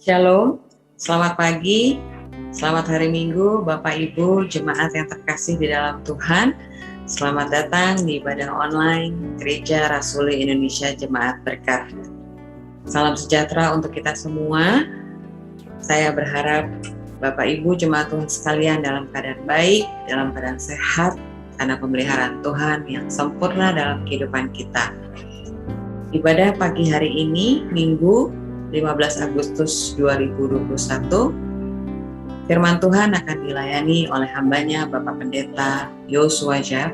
Shalom, selamat pagi, selamat hari Minggu, Bapak Ibu, jemaat yang terkasih di dalam Tuhan. Selamat datang di ibadah online Gereja Rasuli Indonesia Jemaat Berkat. Salam sejahtera untuk kita semua. Saya berharap Bapak Ibu jemaat Tuhan sekalian dalam keadaan baik, dalam keadaan sehat, karena pemeliharaan Tuhan yang sempurna dalam kehidupan kita. Ibadah pagi hari ini, Minggu 15 Agustus 2021, firman Tuhan akan dilayani oleh hambanya Bapak Pendeta Yosua Jab.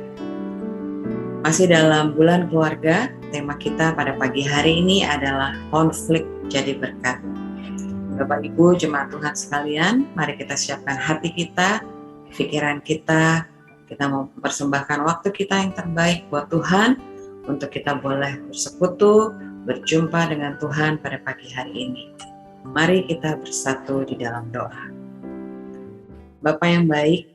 Masih dalam bulan keluarga, tema kita pada pagi hari ini adalah konflik jadi berkat. Bapak Ibu jemaat Tuhan sekalian, mari kita siapkan hati kita, pikiran kita mau mempersembahkan waktu kita yang terbaik buat Tuhan, untuk kita boleh bersekutu, berjumpa dengan Tuhan pada pagi hari ini. Mari kita bersatu di dalam doa. Bapa yang baik,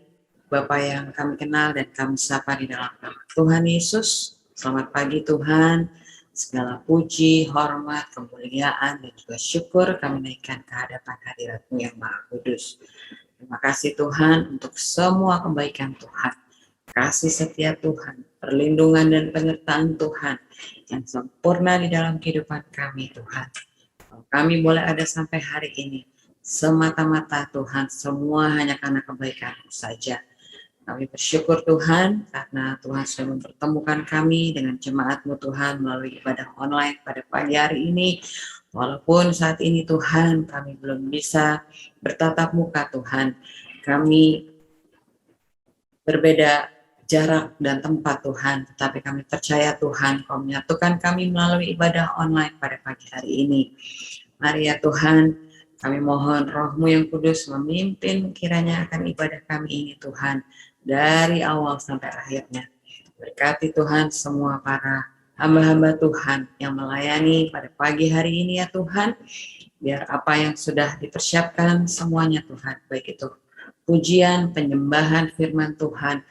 Bapa yang kami kenal dan kami sapa di dalam nama Tuhan Yesus. Selamat pagi Tuhan. Segala puji, hormat, kemuliaan, dan juga syukur kami naikkan ke hadapan hadirat-Mu yang Maha Kudus. Terima kasih Tuhan untuk semua kebaikan Tuhan, kasih setia Tuhan, perlindungan dan penyertaan Tuhan yang sempurna di dalam kehidupan kami Tuhan. Kami boleh ada sampai hari ini, semata-mata Tuhan, semua hanya karena kebaikan-Mu saja. Kami bersyukur Tuhan, karena Tuhan sudah mempertemukan kami dengan jemaat-Mu Tuhan melalui ibadah online pada pagi hari ini. Walaupun saat ini Tuhan, kami belum bisa bertatap muka Tuhan. Kami berbeda jarak dan tempat Tuhan, tetapi kami percaya Tuhan, Kau menyatukan kami melalui ibadah online pada pagi hari ini. Mari ya Tuhan, kami mohon Roh-Mu yang kudus memimpin kiranya akan ibadah kami ini Tuhan, dari awal sampai akhirnya. Berkati Tuhan semua para hamba-hamba Tuhan yang melayani pada pagi hari ini ya Tuhan, biar apa yang sudah dipersiapkan semuanya Tuhan, baik itu pujian, penyembahan firman Tuhan,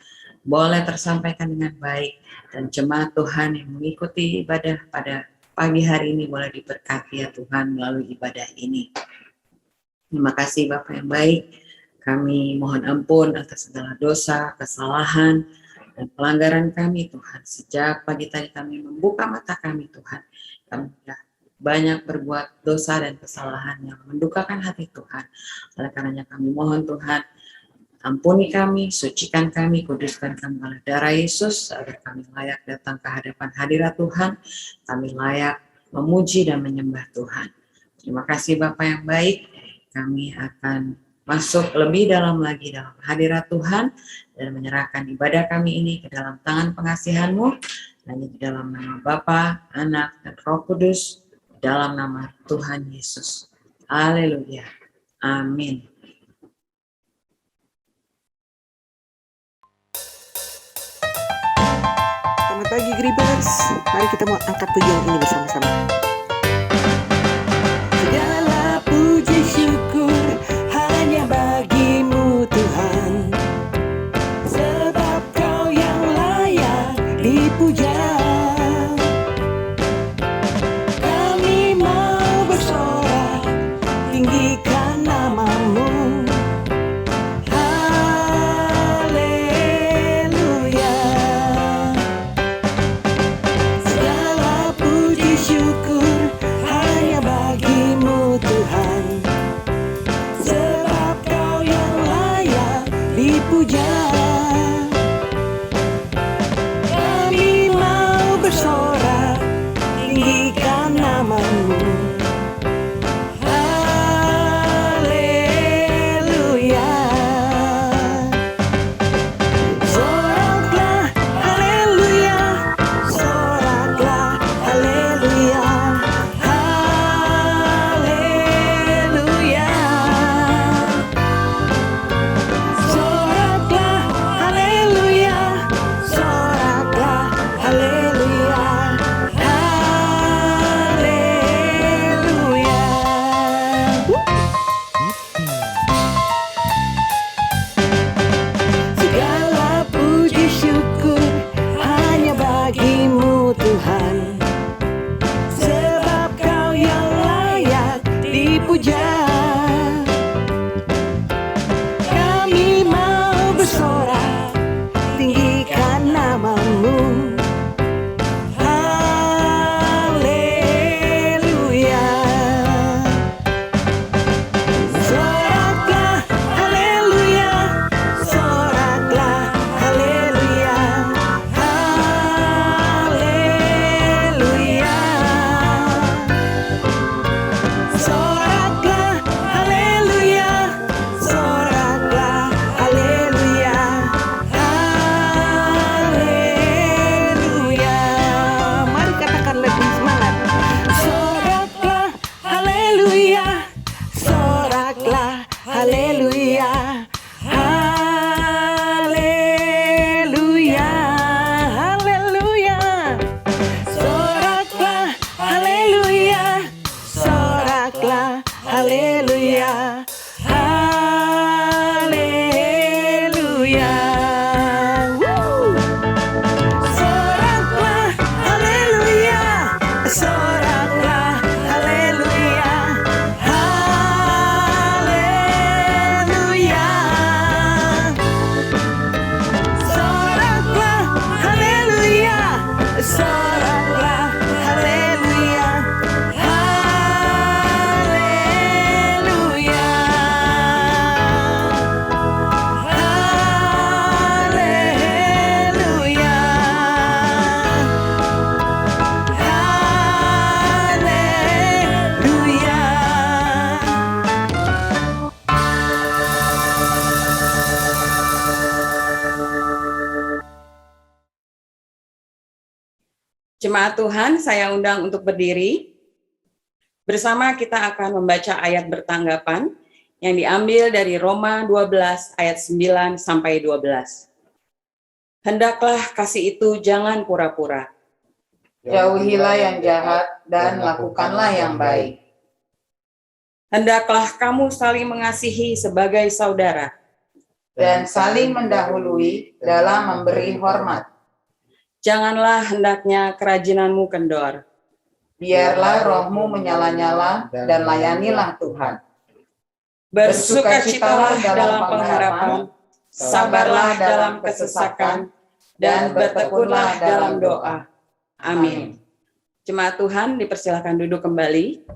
boleh tersampaikan dengan baik, dan jemaat Tuhan yang mengikuti ibadah pada pagi hari ini boleh diberkati ya Tuhan melalui ibadah ini. Terima kasih Bapak yang baik, kami mohon ampun atas segala dosa, kesalahan, dan pelanggaran kami Tuhan. Sejak pagi tadi kami membuka mata kami Tuhan, kami sudah banyak berbuat dosa dan kesalahan yang mendukakan hati Tuhan. Oleh karenanya kami mohon Tuhan, ampuni kami, sucikan kami, kuduskan kami oleh darah Yesus, agar kami layak datang ke hadapan hadirat Tuhan, kami layak memuji dan menyembah Tuhan. Terima kasih Bapa yang baik, kami akan masuk lebih dalam lagi dalam hadirat Tuhan, dan menyerahkan ibadah kami ini ke dalam tangan pengasihan-Mu, hanya di dalam nama Bapa, Anak, dan Roh Kudus, dalam nama Tuhan Yesus. Haleluya. Amin. Selamat pagi Gribers, mari kita mau angkat pujian ini bersama-sama. Segala puji syukur hanya bagi-Mu Tuhan, sebab Kau yang layak dipuja. Kami mau bersorak, tinggikan nama-Mu. Jemaat Tuhan, saya undang untuk berdiri. Bersama kita akan membaca ayat bertanggapan yang diambil dari Roma 12 ayat 9 sampai 12. Hendaklah kasih itu jangan pura-pura. Jauhilah yang jahat dan lakukanlah yang baik. Hendaklah kamu saling mengasihi sebagai saudara. Dan saling mendahului dalam memberi hormat. Janganlah hendaknya kerajinanmu kendor. Biarlah rohmu menyala-nyala dan layanilah Tuhan. Bersukacitalah dalam pengharapan, sabarlah dalam kesesakan, dan bertekunlah dalam doa. Amin. Jemaat Tuhan, dipersilakan duduk kembali.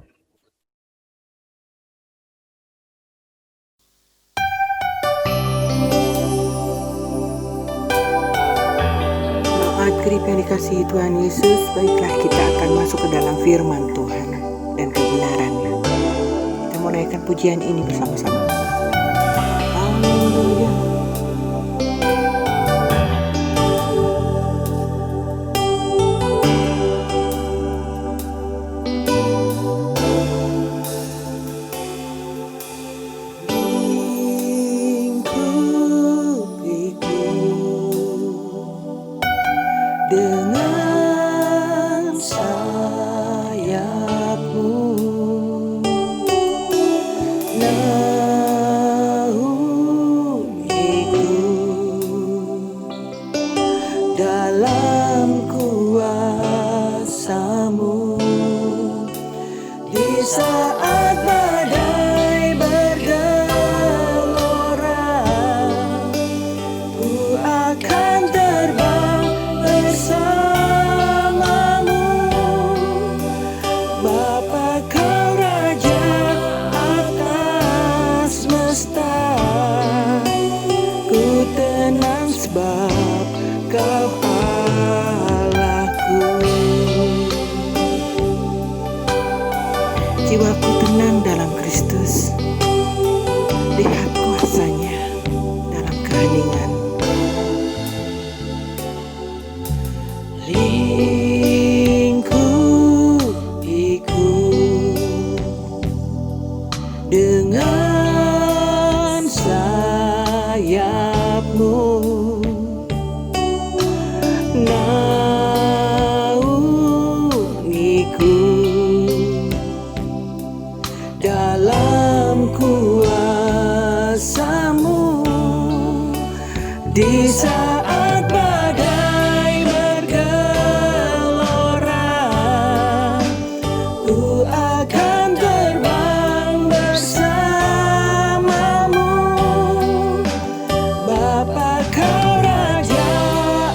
Jemaat Grip yang dikasihi Tuhan Yesus, baiklah kita akan masuk ke dalam firman Tuhan dan kebenarannya. Kita mau naikkan pujian ini bersama-sama. Haleluya. Dengan sayapmu naungiku dalam kuasamu di saat badai bergelora. Ku akan terbang bersamamu, Bapa Kau Raja atas semesta. Ku tenang sebab Kau Allahku. Jiwaku tenang dalam Kristus, lihat kuasanya dalam keheningan. Lingkupiku dengan sayapmu, naungiku dalam kuasamu di saat badai bergelora. Ku akan terbang bersamamu, Bapa Kau Raja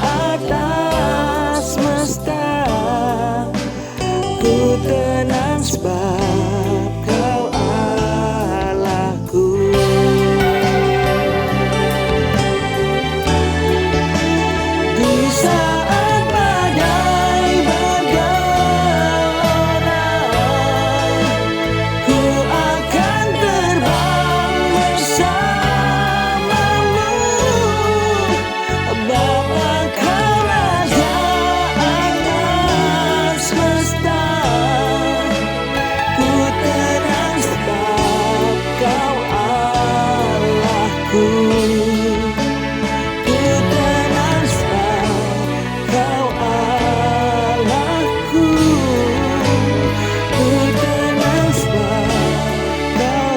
atas semesta. Ku tenang sebab Kau Allahku. Di saat badai bergelora, ku akan terbang bersamamu, Bapa Kau Raja atas semesta. Ku tenang sebab Kau Allahku. Ku tenang sebab Kau Allahku. Ku tenang sebab Kau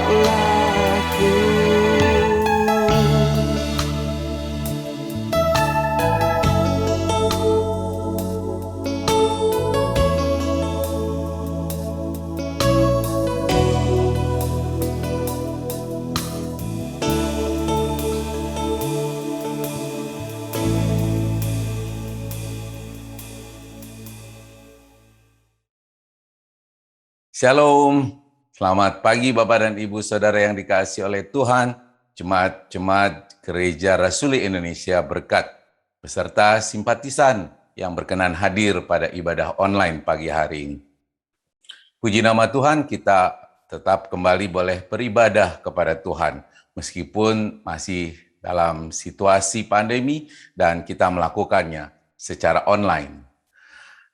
Allahku. Shalom, selamat pagi Bapak dan Ibu Saudara yang dikasihi oleh Tuhan, jemaat-jemaat Gereja Rasuli Indonesia Berkat, beserta simpatisan yang berkenan hadir pada ibadah online pagi hari ini. Puji nama Tuhan, kita tetap kembali boleh beribadah kepada Tuhan, meskipun masih dalam situasi pandemi dan kita melakukannya secara online.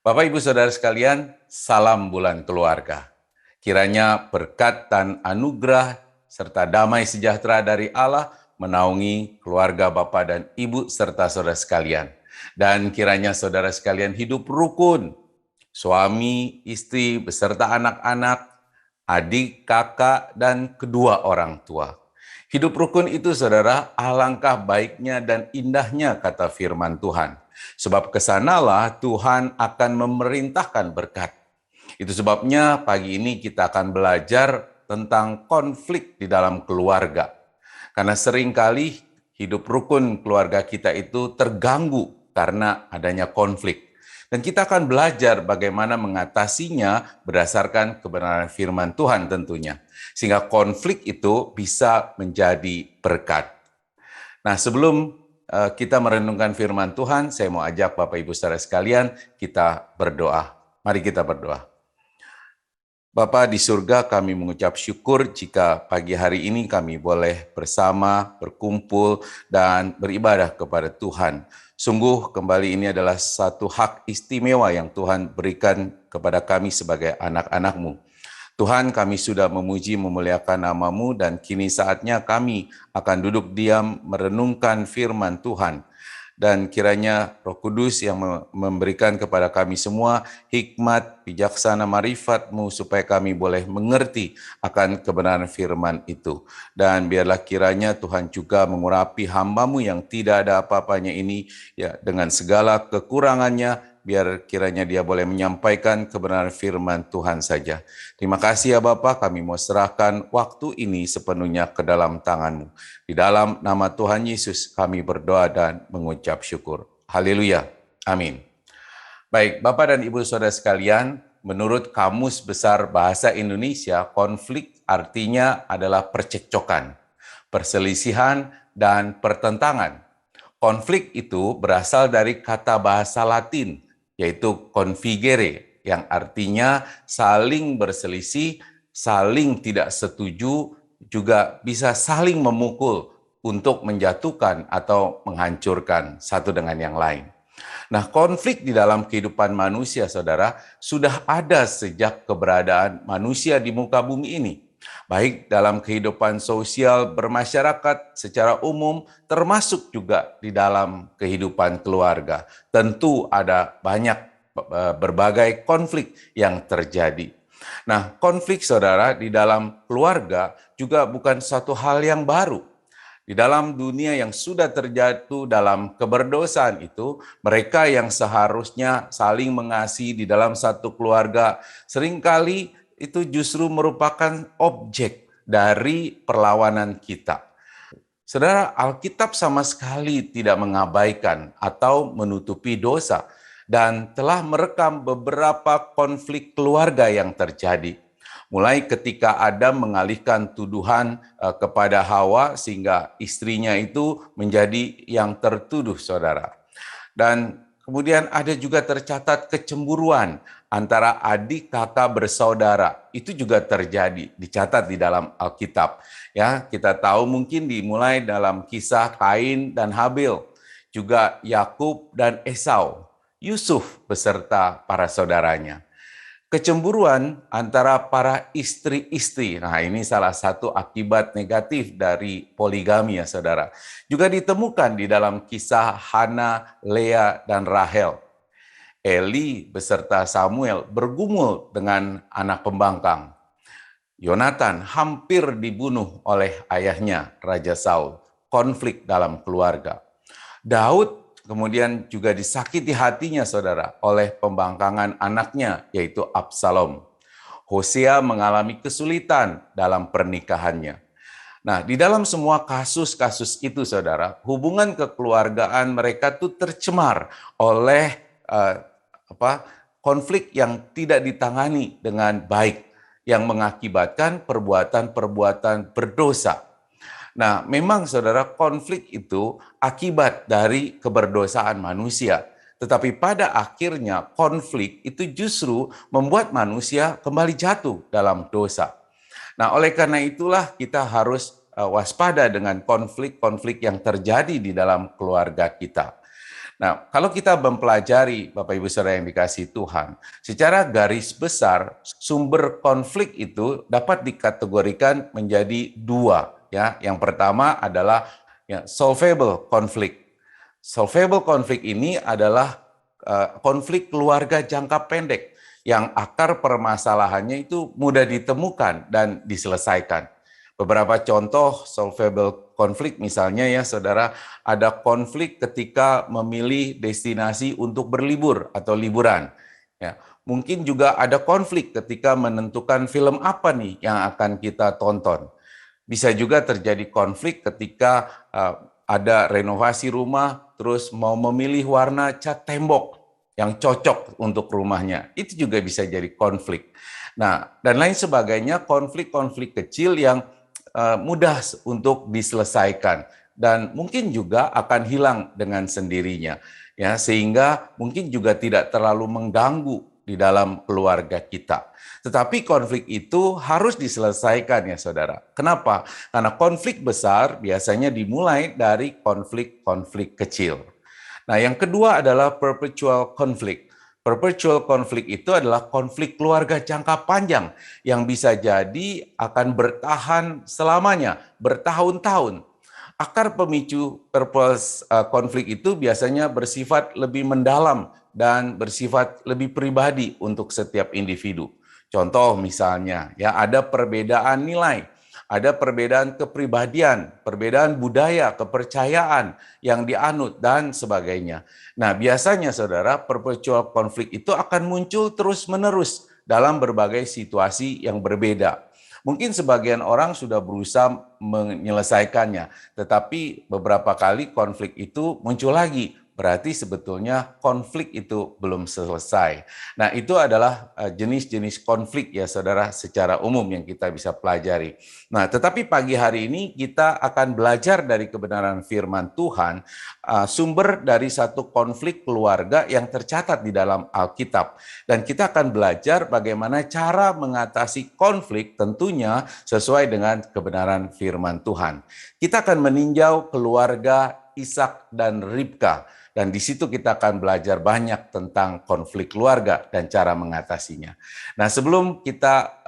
Bapak Ibu Saudara sekalian, salam bulan keluarga. Kiranya berkat dan anugerah serta damai sejahtera dari Allah menaungi keluarga Bapak dan Ibu serta saudara sekalian. Dan kiranya saudara sekalian hidup rukun, suami, istri, beserta anak-anak, adik, kakak, dan kedua orang tua. Hidup rukun itu, saudara, alangkah baiknya dan indahnya kata firman Tuhan. Sebab kesanalah Tuhan akan memerintahkan berkat. Itu sebabnya pagi ini kita akan belajar tentang konflik di dalam keluarga. Karena seringkali hidup rukun keluarga kita itu terganggu karena adanya konflik. Dan kita akan belajar bagaimana mengatasinya berdasarkan kebenaran firman Tuhan tentunya. Sehingga konflik itu bisa menjadi berkat. Nah, sebelum kita merenungkan firman Tuhan, saya mau ajak Bapak Ibu saudara sekalian, kita berdoa. Mari kita berdoa. Bapa di surga, kami mengucap syukur jika pagi hari ini kami boleh bersama, berkumpul, dan beribadah kepada Tuhan. Sungguh kembali ini adalah satu hak istimewa yang Tuhan berikan kepada kami sebagai anak-anak-Mu. Tuhan, kami sudah memuji memuliakan nama-Mu dan kini saatnya kami akan duduk diam merenungkan firman Tuhan. Dan kiranya Roh Kudus yang memberikan kepada kami semua hikmat, bijaksana, marifat-Mu supaya kami boleh mengerti akan kebenaran firman itu. Dan biarlah kiranya Tuhan juga mengurapi hamba-Mu yang tidak ada apa-apanya ini, ya, dengan segala kekurangannya, biar kiranya dia boleh menyampaikan kebenaran firman Tuhan saja. Terima kasih ya Bapa, kami mau serahkan waktu ini sepenuhnya ke dalam tangan-Mu. Di dalam nama Tuhan Yesus kami berdoa dan mengucap syukur. Haleluya. Amin. Baik, Bapak dan Ibu Saudara sekalian, menurut Kamus Besar Bahasa Indonesia, konflik artinya adalah percekcokan, perselisihan, dan pertentangan. Konflik itu berasal dari kata bahasa Latin, yaitu configere, yang artinya saling berselisih, saling tidak setuju, juga bisa saling memukul untuk menjatuhkan atau menghancurkan satu dengan yang lain. Nah, konflik di dalam kehidupan manusia, saudara, sudah ada sejak keberadaan manusia di muka bumi ini. Baik dalam kehidupan sosial bermasyarakat secara umum, termasuk juga di dalam kehidupan keluarga. Tentu ada banyak berbagai konflik yang terjadi. Nah, konflik saudara di dalam keluarga juga bukan suatu hal yang baru. Di dalam dunia yang sudah terjatuh dalam keberdosaan itu, mereka yang seharusnya saling mengasihi di dalam satu keluarga, seringkali itu justru merupakan objek dari perlawanan kita. Saudara, Alkitab sama sekali tidak mengabaikan atau menutupi dosa dan telah merekam beberapa konflik keluarga yang terjadi. Mulai ketika Adam mengalihkan tuduhan kepada Hawa sehingga istrinya itu menjadi yang tertuduh, saudara. Dan kemudian ada juga tercatat kecemburuan antara adik kakak bersaudara. Itu juga terjadi, dicatat di dalam Alkitab. Ya, kita tahu mungkin dimulai dalam kisah Kain dan Habil, juga Yakub dan Esau, Yusuf beserta para saudaranya. Kecemburuan antara para istri-istri, nah ini salah satu akibat negatif dari poligami ya saudara. Juga ditemukan di dalam kisah Hana, Lea, dan Rahel. Eli beserta Samuel bergumul dengan anak pembangkang. Yonatan hampir dibunuh oleh ayahnya, Raja Saul. Konflik dalam keluarga. Daud kemudian juga disakiti hatinya, saudara, oleh pembangkangan anaknya, yaitu Absalom. Hosea mengalami kesulitan dalam pernikahannya. Nah, di dalam semua kasus-kasus itu, saudara, hubungan kekeluargaan mereka tuh tercemar oleh konflik yang tidak ditangani dengan baik, yang mengakibatkan perbuatan-perbuatan berdosa. Nah, memang saudara, konflik itu akibat dari keberdosaan manusia. Tetapi pada akhirnya konflik itu justru membuat manusia kembali jatuh dalam dosa. Nah, oleh karena itulah kita harus waspada dengan konflik-konflik yang terjadi di dalam keluarga kita. Nah, kalau kita mempelajari Bapak Ibu Saudara yang dikasihi Tuhan, secara garis besar sumber konflik itu dapat dikategorikan menjadi dua, ya. Yang pertama adalah solvable konflik. Solvable konflik ini adalah konflik keluarga jangka pendek yang akar permasalahannya itu mudah ditemukan dan diselesaikan. Beberapa contoh solvable konflik misalnya ya saudara, ada konflik ketika memilih destinasi untuk berlibur atau liburan. Ya, mungkin juga ada konflik ketika menentukan film apa nih yang akan kita tonton. Bisa juga terjadi konflik ketika ada renovasi rumah, terus mau memilih warna cat tembok yang cocok untuk rumahnya. Itu juga bisa jadi konflik. Nah, dan lain sebagainya, konflik-konflik kecil yang mudah untuk diselesaikan dan mungkin juga akan hilang dengan sendirinya, ya, sehingga mungkin juga tidak terlalu mengganggu di dalam keluarga kita. Tetapi konflik itu harus diselesaikan ya saudara. Kenapa? Karena konflik besar biasanya dimulai dari konflik-konflik kecil. Nah, yang kedua adalah perpetual conflict. Perpetual conflict itu adalah konflik keluarga jangka panjang yang bisa jadi akan bertahan selamanya, bertahun-tahun. Akar pemicu konflik itu biasanya bersifat lebih mendalam dan bersifat lebih pribadi untuk setiap individu. Contoh misalnya, ya ada perbedaan nilai, ada perbedaan kepribadian, perbedaan budaya, kepercayaan yang dianut, dan sebagainya. Nah, biasanya saudara, perpetual konflik itu akan muncul terus-menerus dalam berbagai situasi yang berbeda. Mungkin sebagian orang sudah berusaha menyelesaikannya, tetapi beberapa kali konflik itu muncul lagi. Berarti sebetulnya konflik itu belum selesai. Nah, itu adalah jenis-jenis konflik ya saudara secara umum yang kita bisa pelajari. Nah, tetapi pagi hari ini kita akan belajar dari kebenaran firman Tuhan, sumber dari satu konflik keluarga yang tercatat di dalam Alkitab. Dan kita akan belajar bagaimana cara mengatasi konflik tentunya sesuai dengan kebenaran firman Tuhan. Kita akan meninjau keluarga Ishak dan Ribka. Dan di situ kita akan belajar banyak tentang konflik keluarga dan cara mengatasinya. Nah, sebelum kita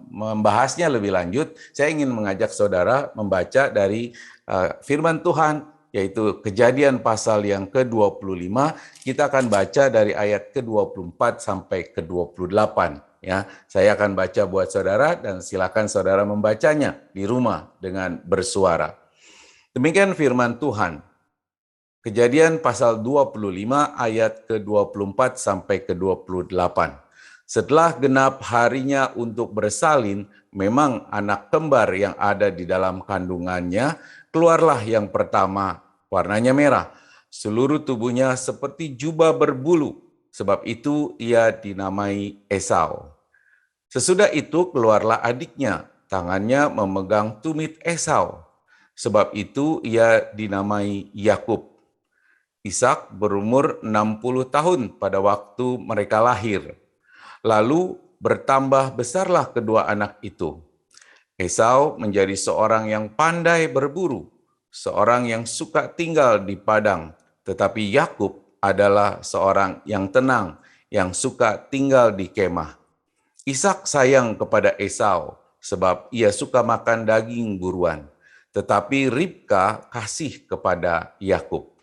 membahasnya lebih lanjut, saya ingin mengajak saudara membaca dari firman Tuhan, yaitu Kejadian pasal yang ke-25. Kita akan baca dari ayat ke-24 sampai ke-28. Ya, saya akan baca buat saudara dan silakan saudara membacanya di rumah dengan bersuara. Demikian firman Tuhan. Kejadian pasal 25 ayat ke-24 sampai ke-28. Setelah genap harinya untuk bersalin, memang anak kembar yang ada di dalam kandungannya, keluarlah yang pertama, warnanya merah. Seluruh tubuhnya seperti jubah berbulu, sebab itu ia dinamai Esau. Sesudah itu keluarlah adiknya, tangannya memegang tumit Esau, sebab itu ia dinamai Yakub. Ishak berumur 60 tahun pada waktu mereka lahir. Lalu bertambah besarlah kedua anak itu. Esau menjadi seorang yang pandai berburu, seorang yang suka tinggal di padang, tetapi Yakub adalah seorang yang tenang, yang suka tinggal di kemah. Ishak sayang kepada Esau, sebab ia suka makan daging buruan, tetapi Ribka kasih kepada Yakub.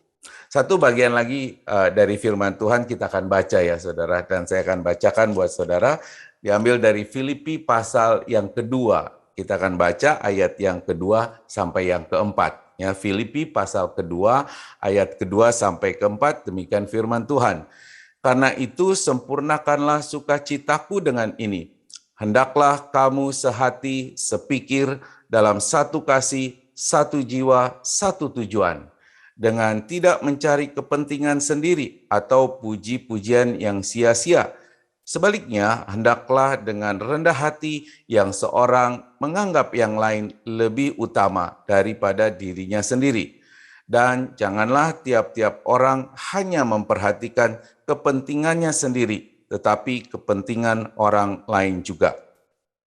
Satu bagian lagi dari firman Tuhan kita akan baca ya saudara, dan saya akan bacakan buat saudara, diambil dari Filipi pasal yang kedua. Kita akan baca ayat yang kedua sampai yang keempat. Ya, Filipi pasal kedua, ayat kedua sampai keempat, demikian firman Tuhan. Karena itu sempurnakanlah sukacitaku dengan ini. Hendaklah kamu sehati, sepikir, dalam satu kasih, satu jiwa, satu tujuan. Dengan tidak mencari kepentingan sendiri atau puji-pujian yang sia-sia. Sebaliknya, hendaklah dengan rendah hati yang seorang menganggap yang lain lebih utama daripada dirinya sendiri. Dan janganlah tiap-tiap orang hanya memperhatikan kepentingannya sendiri, tetapi kepentingan orang lain juga.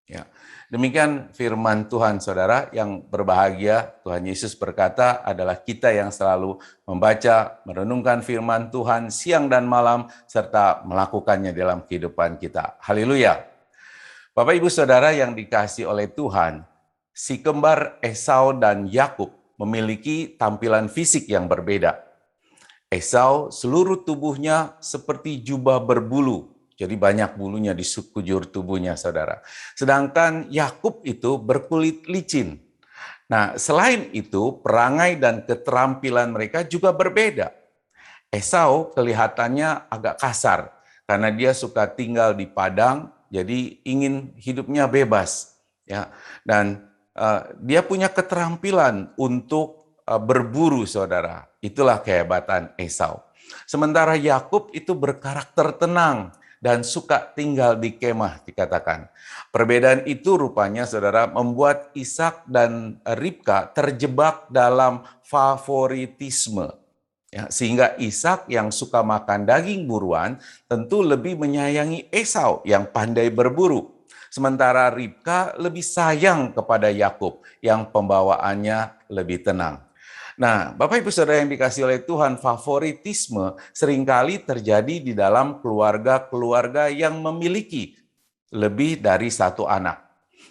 Ya. Demikian firman Tuhan, saudara. Yang berbahagia, Tuhan Yesus berkata, adalah kita yang selalu membaca, merenungkan firman Tuhan siang dan malam, serta melakukannya dalam kehidupan kita. Haleluya. Bapak, Ibu, Saudara yang dikasihi oleh Tuhan, si kembar Esau dan Yakub memiliki tampilan fisik yang berbeda. Esau seluruh tubuhnya seperti jubah berbulu, jadi banyak bulunya di sekujur tubuhnya, saudara. Sedangkan Yakub itu berkulit licin. Nah, selain itu, perangai dan keterampilan mereka juga berbeda. Esau kelihatannya agak kasar, karena dia suka tinggal di padang, jadi ingin hidupnya bebas. Ya, dan dia punya keterampilan untuk berburu, saudara. Itulah kehebatan Esau. Sementara Yakub itu berkarakter tenang dan suka tinggal di kemah, dikatakan. Perbedaan itu rupanya, saudara, membuat Ishak dan Ribka terjebak dalam favoritisme. Ya, sehingga Ishak yang suka makan daging buruan tentu lebih menyayangi Esau yang pandai berburu. Sementara Ribka lebih sayang kepada Yakub yang pembawaannya lebih tenang. Nah, Bapak Ibu Saudara yang dikasihi oleh Tuhan, favoritisme seringkali terjadi di dalam keluarga-keluarga yang memiliki lebih dari satu anak.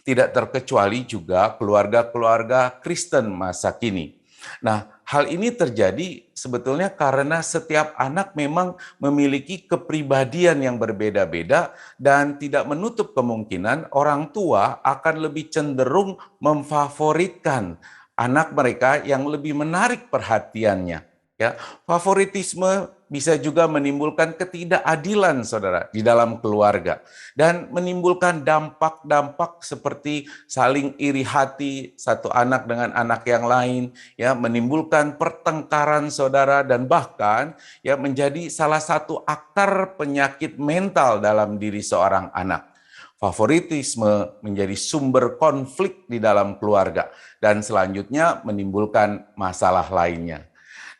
Tidak terkecuali juga keluarga-keluarga Kristen masa kini. Nah, hal ini terjadi sebetulnya karena setiap anak memang memiliki kepribadian yang berbeda-beda dan tidak menutup kemungkinan orang tua akan lebih cenderung memfavoritkan anak mereka yang lebih menarik perhatiannya. Ya, favoritisme bisa juga menimbulkan ketidakadilan, saudara, di dalam keluarga dan menimbulkan dampak-dampak seperti saling iri hati satu anak dengan anak yang lain, ya, menimbulkan pertengkaran, saudara, dan bahkan ya menjadi salah satu akar penyakit mental dalam diri seorang anak. Favoritisme menjadi sumber konflik di dalam keluarga dan selanjutnya menimbulkan masalah lainnya.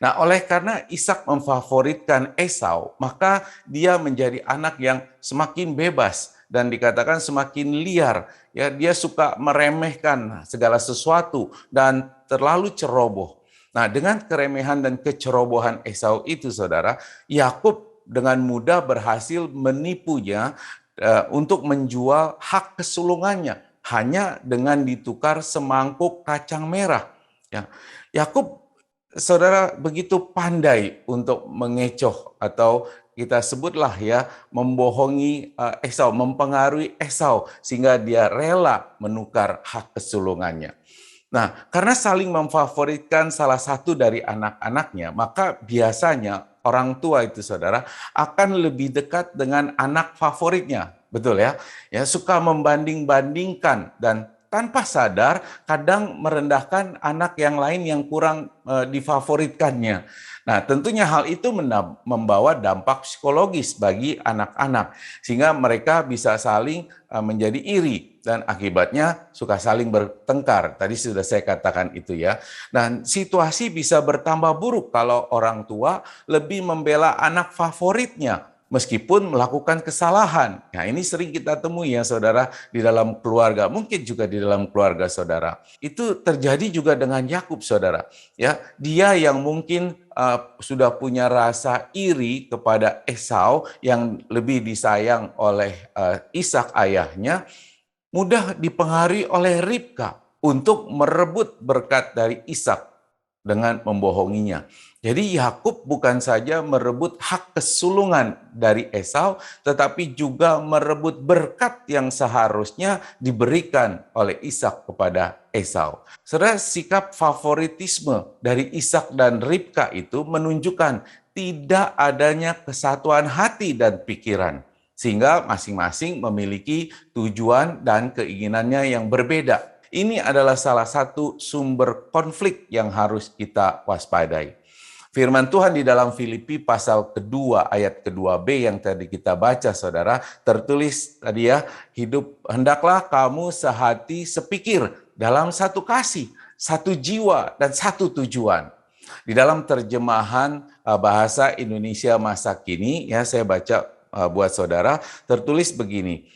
Nah, oleh karena Ishak memfavoritkan Esau, maka dia menjadi anak yang semakin bebas dan dikatakan semakin liar. Ya, dia suka meremehkan segala sesuatu dan terlalu ceroboh. Nah, dengan keremehan dan kecerobohan Esau itu, saudara, Yakub dengan mudah berhasil menipunya untuk menjual hak kesulungannya hanya dengan ditukar semangkuk kacang merah. Ya, Yakub, saudara, begitu pandai untuk mengecoh atau kita sebutlah ya membohongi Esau, mempengaruhi Esau sehingga dia rela menukar hak kesulungannya. Nah, karena saling memfavoritkan salah satu dari anak-anaknya, maka biasanya orang tua itu, saudara, akan lebih dekat dengan anak favoritnya. Betul ya? Ya, suka membanding-bandingkan dan tanpa sadar kadang merendahkan anak yang lain yang kurang difavoritkannya. Nah, tentunya hal itu membawa dampak psikologis bagi anak-anak sehingga mereka bisa saling menjadi iri dan akibatnya suka saling bertengkar. Tadi sudah saya katakan itu ya. Dan situasi bisa bertambah buruk kalau orang tua lebih membela anak favoritnya meskipun melakukan kesalahan. Nah, ini sering kita temui ya, saudara, di dalam keluarga, mungkin juga di dalam keluarga saudara. Itu terjadi juga dengan Yakub, saudara. Ya, dia yang mungkin sudah punya rasa iri kepada Esau yang lebih disayang oleh Ishak ayahnya, mudah dipengaruhi oleh Ribka untuk merebut berkat dari Ishak dengan membohonginya. Jadi Yakub bukan saja merebut hak kesulungan dari Esau, tetapi juga merebut berkat yang seharusnya diberikan oleh Ishak kepada Esau. Saudara, sikap favoritisme dari Ishak dan Ribka itu menunjukkan tidak adanya kesatuan hati dan pikiran, sehingga masing-masing memiliki tujuan dan keinginannya yang berbeda. Ini adalah salah satu sumber konflik yang harus kita waspadai. Firman Tuhan di dalam Filipi pasal kedua ayat kedua B yang tadi kita baca, saudara, tertulis tadi ya, hendaklah kamu sehati sepikir dalam satu kasih, satu jiwa dan satu tujuan. Di dalam terjemahan bahasa Indonesia masa kini ya, saya baca buat saudara, tertulis begini.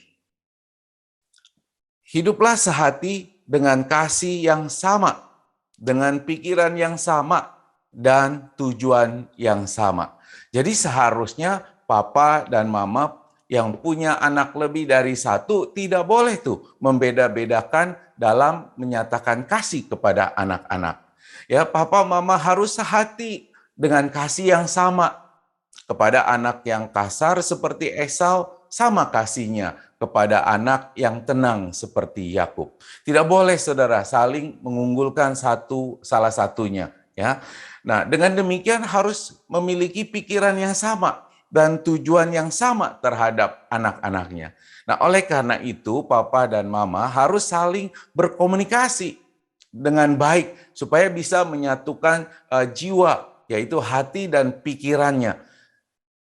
hiduplah sehati dengan kasih yang sama, dengan pikiran yang sama, dan tujuan yang sama. Jadi seharusnya papa dan mama yang punya anak lebih dari satu tidak boleh tuh membeda-bedakan dalam menyatakan kasih kepada anak-anak. Ya, papa mama harus sehati dengan kasih yang sama. Kepada anak yang kasar seperti Esau, sama kasihnya kepada anak yang tenang seperti Yakub. Tidak boleh saudara saling mengunggulkan salah satunya, ya. Nah, dengan demikian harus memiliki pikiran yang sama dan tujuan yang sama terhadap anak-anaknya. Nah, oleh karena itu papa dan mama harus saling berkomunikasi dengan baik supaya bisa menyatukan jiwa, yaitu hati dan pikirannya.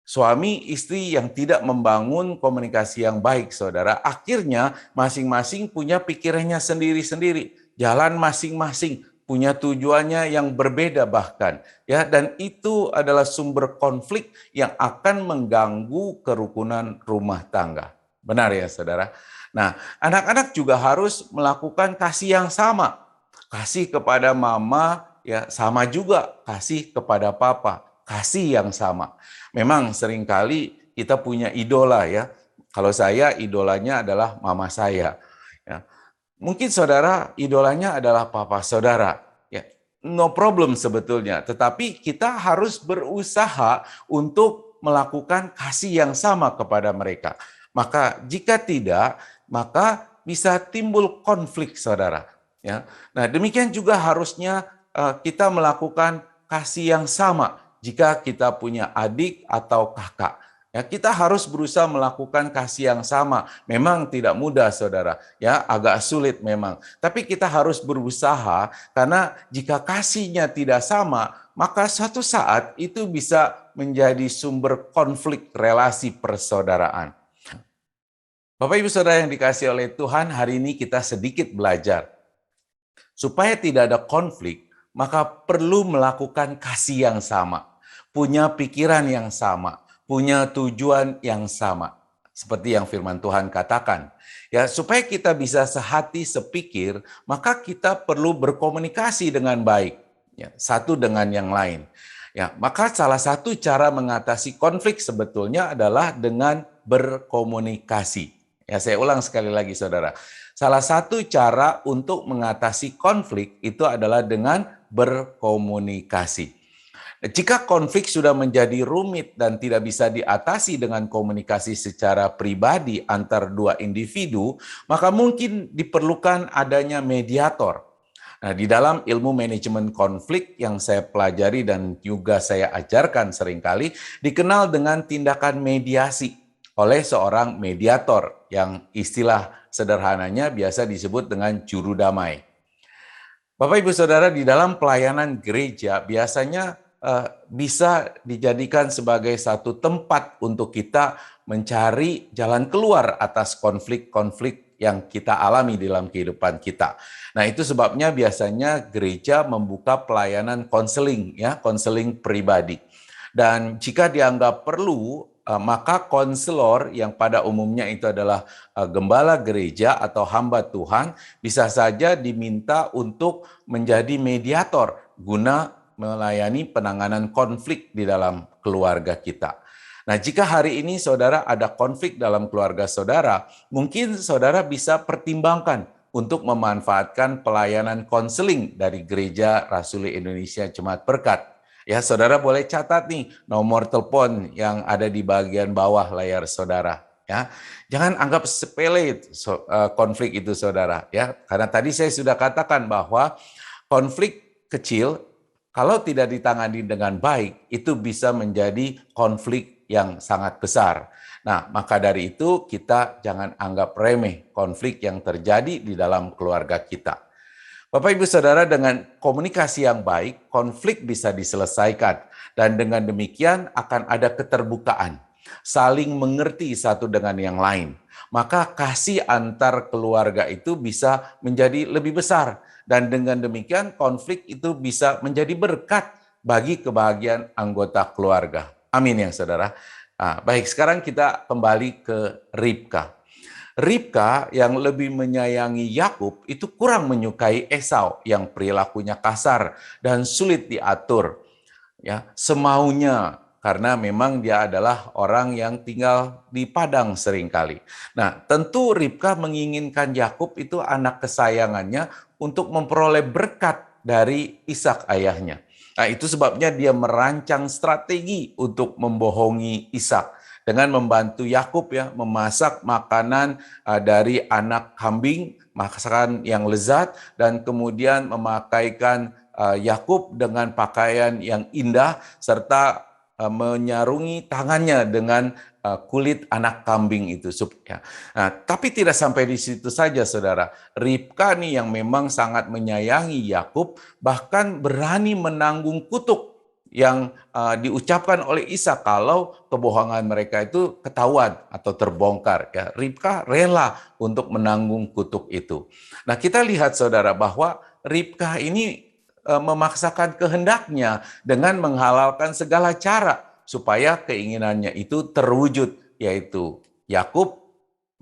Suami istri yang tidak membangun komunikasi yang baik, saudara, akhirnya masing-masing punya pikirannya sendiri-sendiri, jalan masing-masing, punya tujuannya yang berbeda bahkan, ya, dan itu adalah sumber konflik yang akan mengganggu kerukunan rumah tangga. Benar ya, saudara? Nah, anak-anak juga harus melakukan kasih yang sama. Kasih kepada mama, ya, sama juga kasih kepada papa, kasih yang sama. Memang seringkali kita punya idola, ya. Kalau saya idolanya adalah mama saya. Ya. Mungkin saudara idolanya adalah papa saudara. Ya. No problem sebetulnya. Tetapi kita harus berusaha untuk melakukan kasih yang sama kepada mereka. Maka jika tidak, maka bisa timbul konflik saudara. Ya. Nah, demikian juga harusnya kita melakukan kasih yang sama. Jika kita punya adik atau kakak, ya, kita harus berusaha melakukan kasih yang sama. Memang tidak mudah, saudara, ya, agak sulit memang. Tapi kita harus berusaha karena jika kasihnya tidak sama, maka suatu saat itu bisa menjadi sumber konflik relasi persaudaraan. Bapak Ibu Saudara yang dikasihi oleh Tuhan, hari ini kita sedikit belajar supaya tidak ada konflik, maka perlu melakukan kasih yang sama. Punya pikiran yang sama, punya tujuan yang sama. Seperti yang firman Tuhan katakan. Ya, supaya kita bisa sehati, sepikir, maka kita perlu berkomunikasi dengan baik, ya, satu dengan yang lain. Ya, maka salah satu cara mengatasi konflik sebetulnya adalah dengan berkomunikasi. Ya, saya ulang sekali lagi, saudara. Salah satu cara untuk mengatasi konflik itu adalah dengan berkomunikasi. Jika konflik sudah menjadi rumit dan tidak bisa diatasi dengan komunikasi secara pribadi antar dua individu, maka mungkin diperlukan adanya mediator. Nah, di dalam ilmu manajemen konflik yang saya pelajari dan juga saya ajarkan seringkali, dikenal dengan tindakan mediasi oleh seorang mediator yang istilah sederhananya biasa disebut dengan juru damai. Bapak Ibu Saudara, di dalam pelayanan gereja biasanya bisa dijadikan sebagai satu tempat untuk kita mencari jalan keluar atas konflik-konflik yang kita alami dalam kehidupan kita. Nah, itu sebabnya biasanya gereja membuka pelayanan konseling, ya, konseling pribadi. Dan jika dianggap perlu, maka konselor yang pada umumnya itu adalah gembala gereja atau hamba Tuhan bisa saja diminta untuk menjadi mediator guna melayani penanganan konflik di dalam keluarga kita. Nah, jika hari ini saudara ada konflik dalam keluarga saudara, mungkin saudara bisa pertimbangkan untuk memanfaatkan pelayanan konseling dari Gereja Rasuli Indonesia Jemaat Berkat. Ya, saudara boleh catat nih nomor telepon yang ada di bagian bawah layar saudara. Ya, jangan anggap sepele konflik itu saudara. Ya, karena tadi saya sudah katakan bahwa konflik kecil kalau tidak ditangani dengan baik, itu bisa menjadi konflik yang sangat besar. Nah, maka dari itu kita jangan anggap remeh konflik yang terjadi di dalam keluarga kita. Bapak Ibu Saudara, dengan komunikasi yang baik, konflik bisa diselesaikan. Dan dengan demikian akan ada keterbukaan, saling mengerti satu dengan yang lain. Maka kasih antar keluarga itu bisa menjadi lebih besar. Dan dengan demikian konflik itu bisa menjadi berkat bagi kebahagiaan anggota keluarga. Amin ya saudara. Baik, sekarang kita kembali ke Ribka. Ribka yang lebih menyayangi Yakub itu kurang menyukai Esau yang perilakunya kasar dan sulit diatur, ya, semaunya, karena memang dia adalah orang yang tinggal di padang seringkali. Nah, tentu Ribka menginginkan Yakub itu anak kesayangannya untuk memperoleh berkat dari Ishak ayahnya. Nah, itu sebabnya dia merancang strategi untuk membohongi Ishak dengan membantu Yakub, ya, memasak makanan dari anak kambing, masakan yang lezat, dan kemudian memakaikan Yakub dengan pakaian yang indah serta menyarungi tangannya dengan kulit anak kambing itu. Nah, tapi tidak sampai di situ saja, saudara. Ribka nih yang memang sangat menyayangi Yakub bahkan berani menanggung kutuk yang diucapkan oleh Ishak kalau kebohongan mereka itu ketahuan atau terbongkar. Ya, Ribka rela untuk menanggung kutuk itu. Nah, kita lihat, saudara, bahwa Ribka ini memaksakan kehendaknya dengan menghalalkan segala cara supaya keinginannya itu terwujud, yaitu Yakub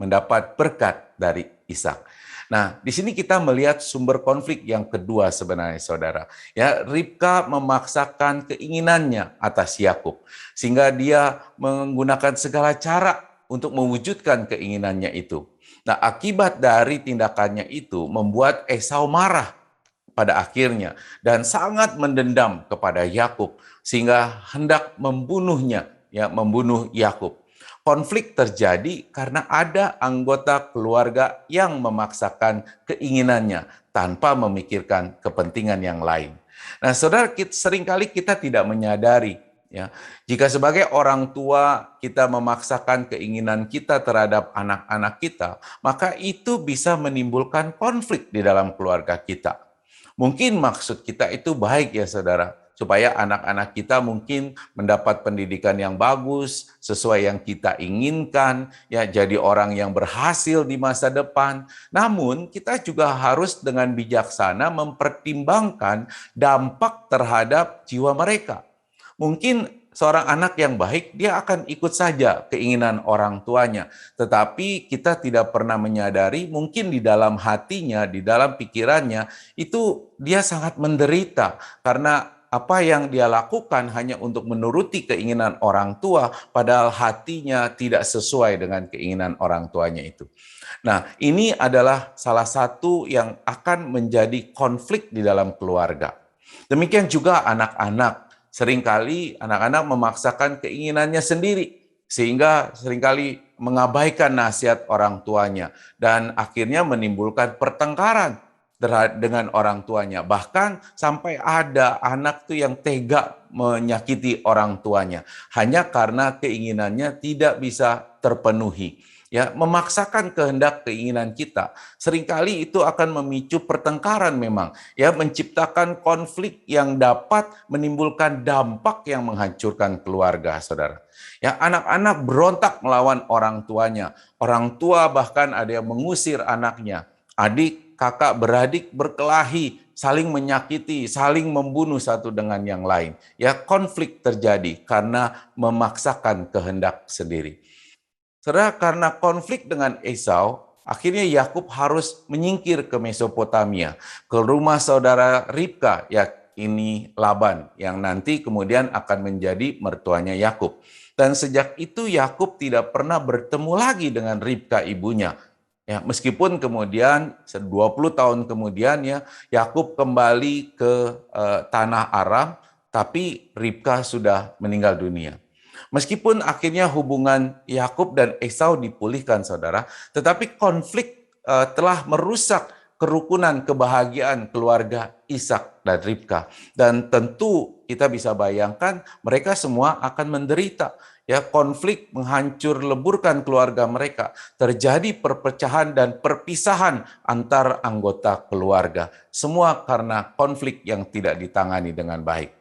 mendapat berkat dari Ishak. Nah, di sini kita melihat sumber konflik yang kedua sebenarnya, saudara. Ya, Ribka memaksakan keinginannya atas Yakub sehingga dia menggunakan segala cara untuk mewujudkan keinginannya itu. Nah, akibat dari tindakannya itu membuat Esau marah pada akhirnya dan sangat mendendam kepada Yakub sehingga hendak membunuhnya, ya, membunuh Yakub. Konflik terjadi karena ada anggota keluarga yang memaksakan keinginannya tanpa memikirkan kepentingan yang lain. Nah, saudara, seringkali kita tidak menyadari, ya, jika sebagai orang tua kita memaksakan keinginan kita terhadap anak-anak kita, maka itu bisa menimbulkan konflik di dalam keluarga kita. Mungkin maksud kita itu baik, ya, saudara, supaya anak-anak kita mungkin mendapat pendidikan yang bagus, sesuai yang kita inginkan, ya, jadi orang yang berhasil di masa depan. Namun, kita juga harus dengan bijaksana mempertimbangkan dampak terhadap jiwa mereka. Mungkin seorang anak yang baik, dia akan ikut saja keinginan orang tuanya. Tetapi kita tidak pernah menyadari, mungkin di dalam hatinya, di dalam pikirannya, itu dia sangat menderita karena apa yang dia lakukan hanya untuk menuruti keinginan orang tua, padahal hatinya tidak sesuai dengan keinginan orang tuanya itu. Nah, ini adalah salah satu yang akan menjadi konflik di dalam keluarga. Demikian juga anak-anak. Seringkali anak-anak memaksakan keinginannya sendiri, sehingga seringkali mengabaikan nasihat orang tuanya, dan akhirnya menimbulkan pertengkaran dengan orang tuanya. Bahkan sampai ada anak tuh yang tega menyakiti orang tuanya hanya karena keinginannya tidak bisa terpenuhi. Ya, memaksakan kehendak keinginan kita seringkali itu akan memicu pertengkaran, memang, ya, menciptakan konflik yang dapat menimbulkan dampak yang menghancurkan keluarga, saudara. Ya, anak-anak berontak melawan orang tuanya. Orang tua bahkan ada yang mengusir anaknya. Adik, kakak, beradik berkelahi, saling menyakiti, saling membunuh satu dengan yang lain. Ya, konflik terjadi karena memaksakan kehendak sendiri. Saudara, karena konflik dengan Esau, akhirnya Yakub harus menyingkir ke Mesopotamia, ke rumah saudara Ribka, ya, ini Laban, yang nanti kemudian akan menjadi mertuanya Yakub. Dan sejak itu Yakub tidak pernah bertemu lagi dengan Ribka ibunya. Ya, meskipun kemudian 20 tahun kemudian, ya, Yakub kembali ke tanah Aram, tapi Ribka sudah meninggal dunia. Meskipun akhirnya hubungan Yakub dan Esau dipulihkan, saudara, tetapi konflik telah merusak kerukunan kebahagiaan keluarga Ishak dan Ribka. Dan tentu kita bisa bayangkan mereka semua akan menderita. Ya, konflik menghancur leburkan keluarga mereka. Terjadi perpecahan dan perpisahan antar anggota keluarga. Semua karena konflik yang tidak ditangani dengan baik.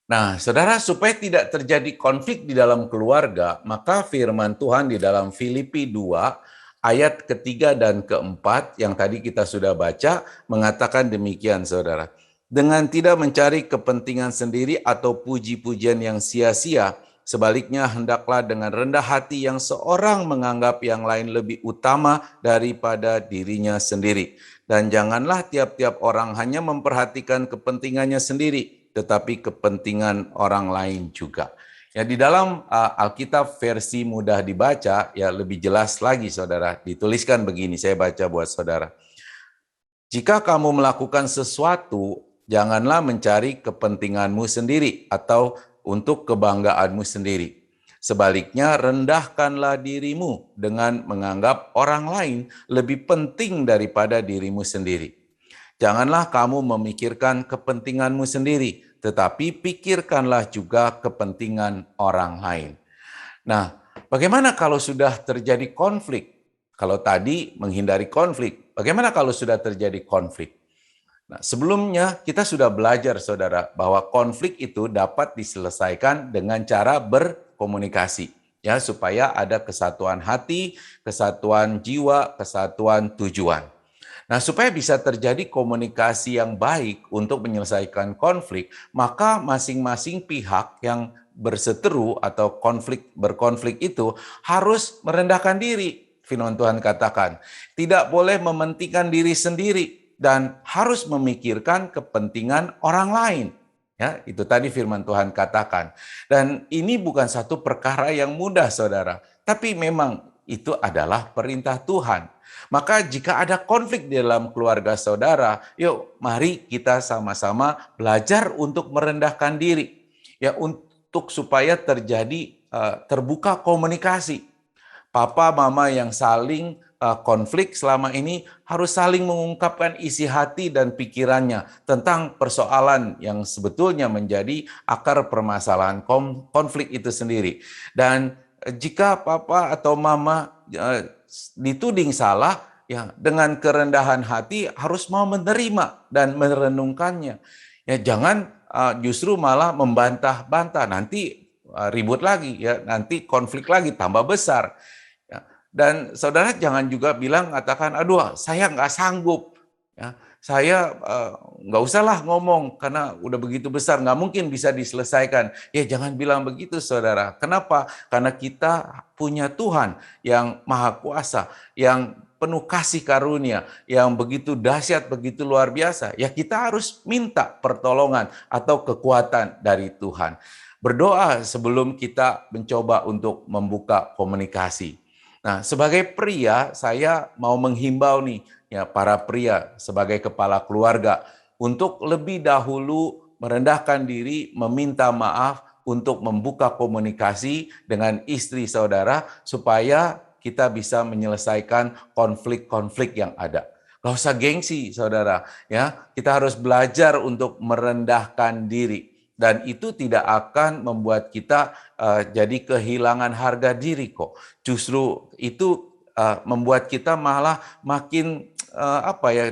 Nah, saudara, supaya tidak terjadi konflik di dalam keluarga, maka firman Tuhan di dalam Filipi 2 ayat ketiga dan keempat yang tadi kita sudah baca mengatakan demikian, saudara. Dengan tidak mencari kepentingan sendiri atau puji-pujian yang sia-sia, Sebaliknya, hendaklah dengan rendah hati yang seorang menganggap yang lain lebih utama daripada dirinya sendiri. Dan janganlah tiap-tiap orang hanya memperhatikan kepentingannya sendiri, tetapi kepentingan orang lain juga. Ya, di dalam Alkitab versi mudah dibaca, ya lebih jelas lagi saudara, dituliskan begini, saya baca buat saudara. Jika kamu melakukan sesuatu, janganlah mencari kepentinganmu sendiri atau untuk kebanggaanmu sendiri. Sebaliknya, rendahkanlah dirimu dengan menganggap orang lain lebih penting daripada dirimu sendiri. Janganlah kamu memikirkan kepentinganmu sendiri, tetapi pikirkanlah juga kepentingan orang lain. Nah, bagaimana kalau sudah terjadi konflik? Kalau tadi menghindari konflik, bagaimana kalau sudah terjadi konflik? Nah, sebelumnya kita sudah belajar, saudara, bahwa konflik itu dapat diselesaikan dengan cara berkomunikasi, ya, supaya ada kesatuan hati, kesatuan jiwa, kesatuan tujuan. Nah, supaya bisa terjadi komunikasi yang baik untuk menyelesaikan konflik, maka masing-masing pihak yang berseteru atau berkonflik itu harus merendahkan diri. Firman Tuhan katakan, tidak boleh mementingkan diri sendiri dan harus memikirkan kepentingan orang lain. Ya, itu tadi firman Tuhan katakan. Dan ini bukan satu perkara yang mudah, saudara. Tapi memang itu adalah perintah Tuhan. Maka jika ada konflik di dalam keluarga saudara, yuk mari kita sama-sama belajar untuk merendahkan diri. Ya, untuk supaya terjadi terbuka komunikasi. Papa, mama yang saling konflik selama ini harus saling mengungkapkan isi hati dan pikirannya tentang persoalan yang sebetulnya menjadi akar permasalahan konflik itu sendiri. Dan jika papa atau mama dituding salah, ya dengan kerendahan hati harus mau menerima dan merenungkannya. Ya, jangan justru malah membantah-bantah, nanti ribut lagi, ya nanti konflik lagi tambah besar. Dan saudara jangan juga katakan, aduh saya nggak sanggup, ya, saya nggak usahlah ngomong karena udah begitu besar, nggak mungkin bisa diselesaikan. Ya jangan bilang begitu saudara. Kenapa? Karena kita punya Tuhan yang Maha Kuasa, yang penuh kasih karunia, yang begitu dahsyat, begitu luar biasa. Ya kita harus minta pertolongan atau kekuatan dari Tuhan. Berdoa sebelum kita mencoba untuk membuka komunikasi. Nah, sebagai pria, saya mau menghimbau nih, ya para pria sebagai kepala keluarga untuk lebih dahulu merendahkan diri, meminta maaf untuk membuka komunikasi dengan istri saudara supaya kita bisa menyelesaikan konflik-konflik yang ada. Gak usah gengsi, saudara. Ya, kita harus belajar untuk merendahkan diri. Dan itu tidak akan membuat kita jadi kehilangan harga diri kok. Justru itu membuat kita malah makin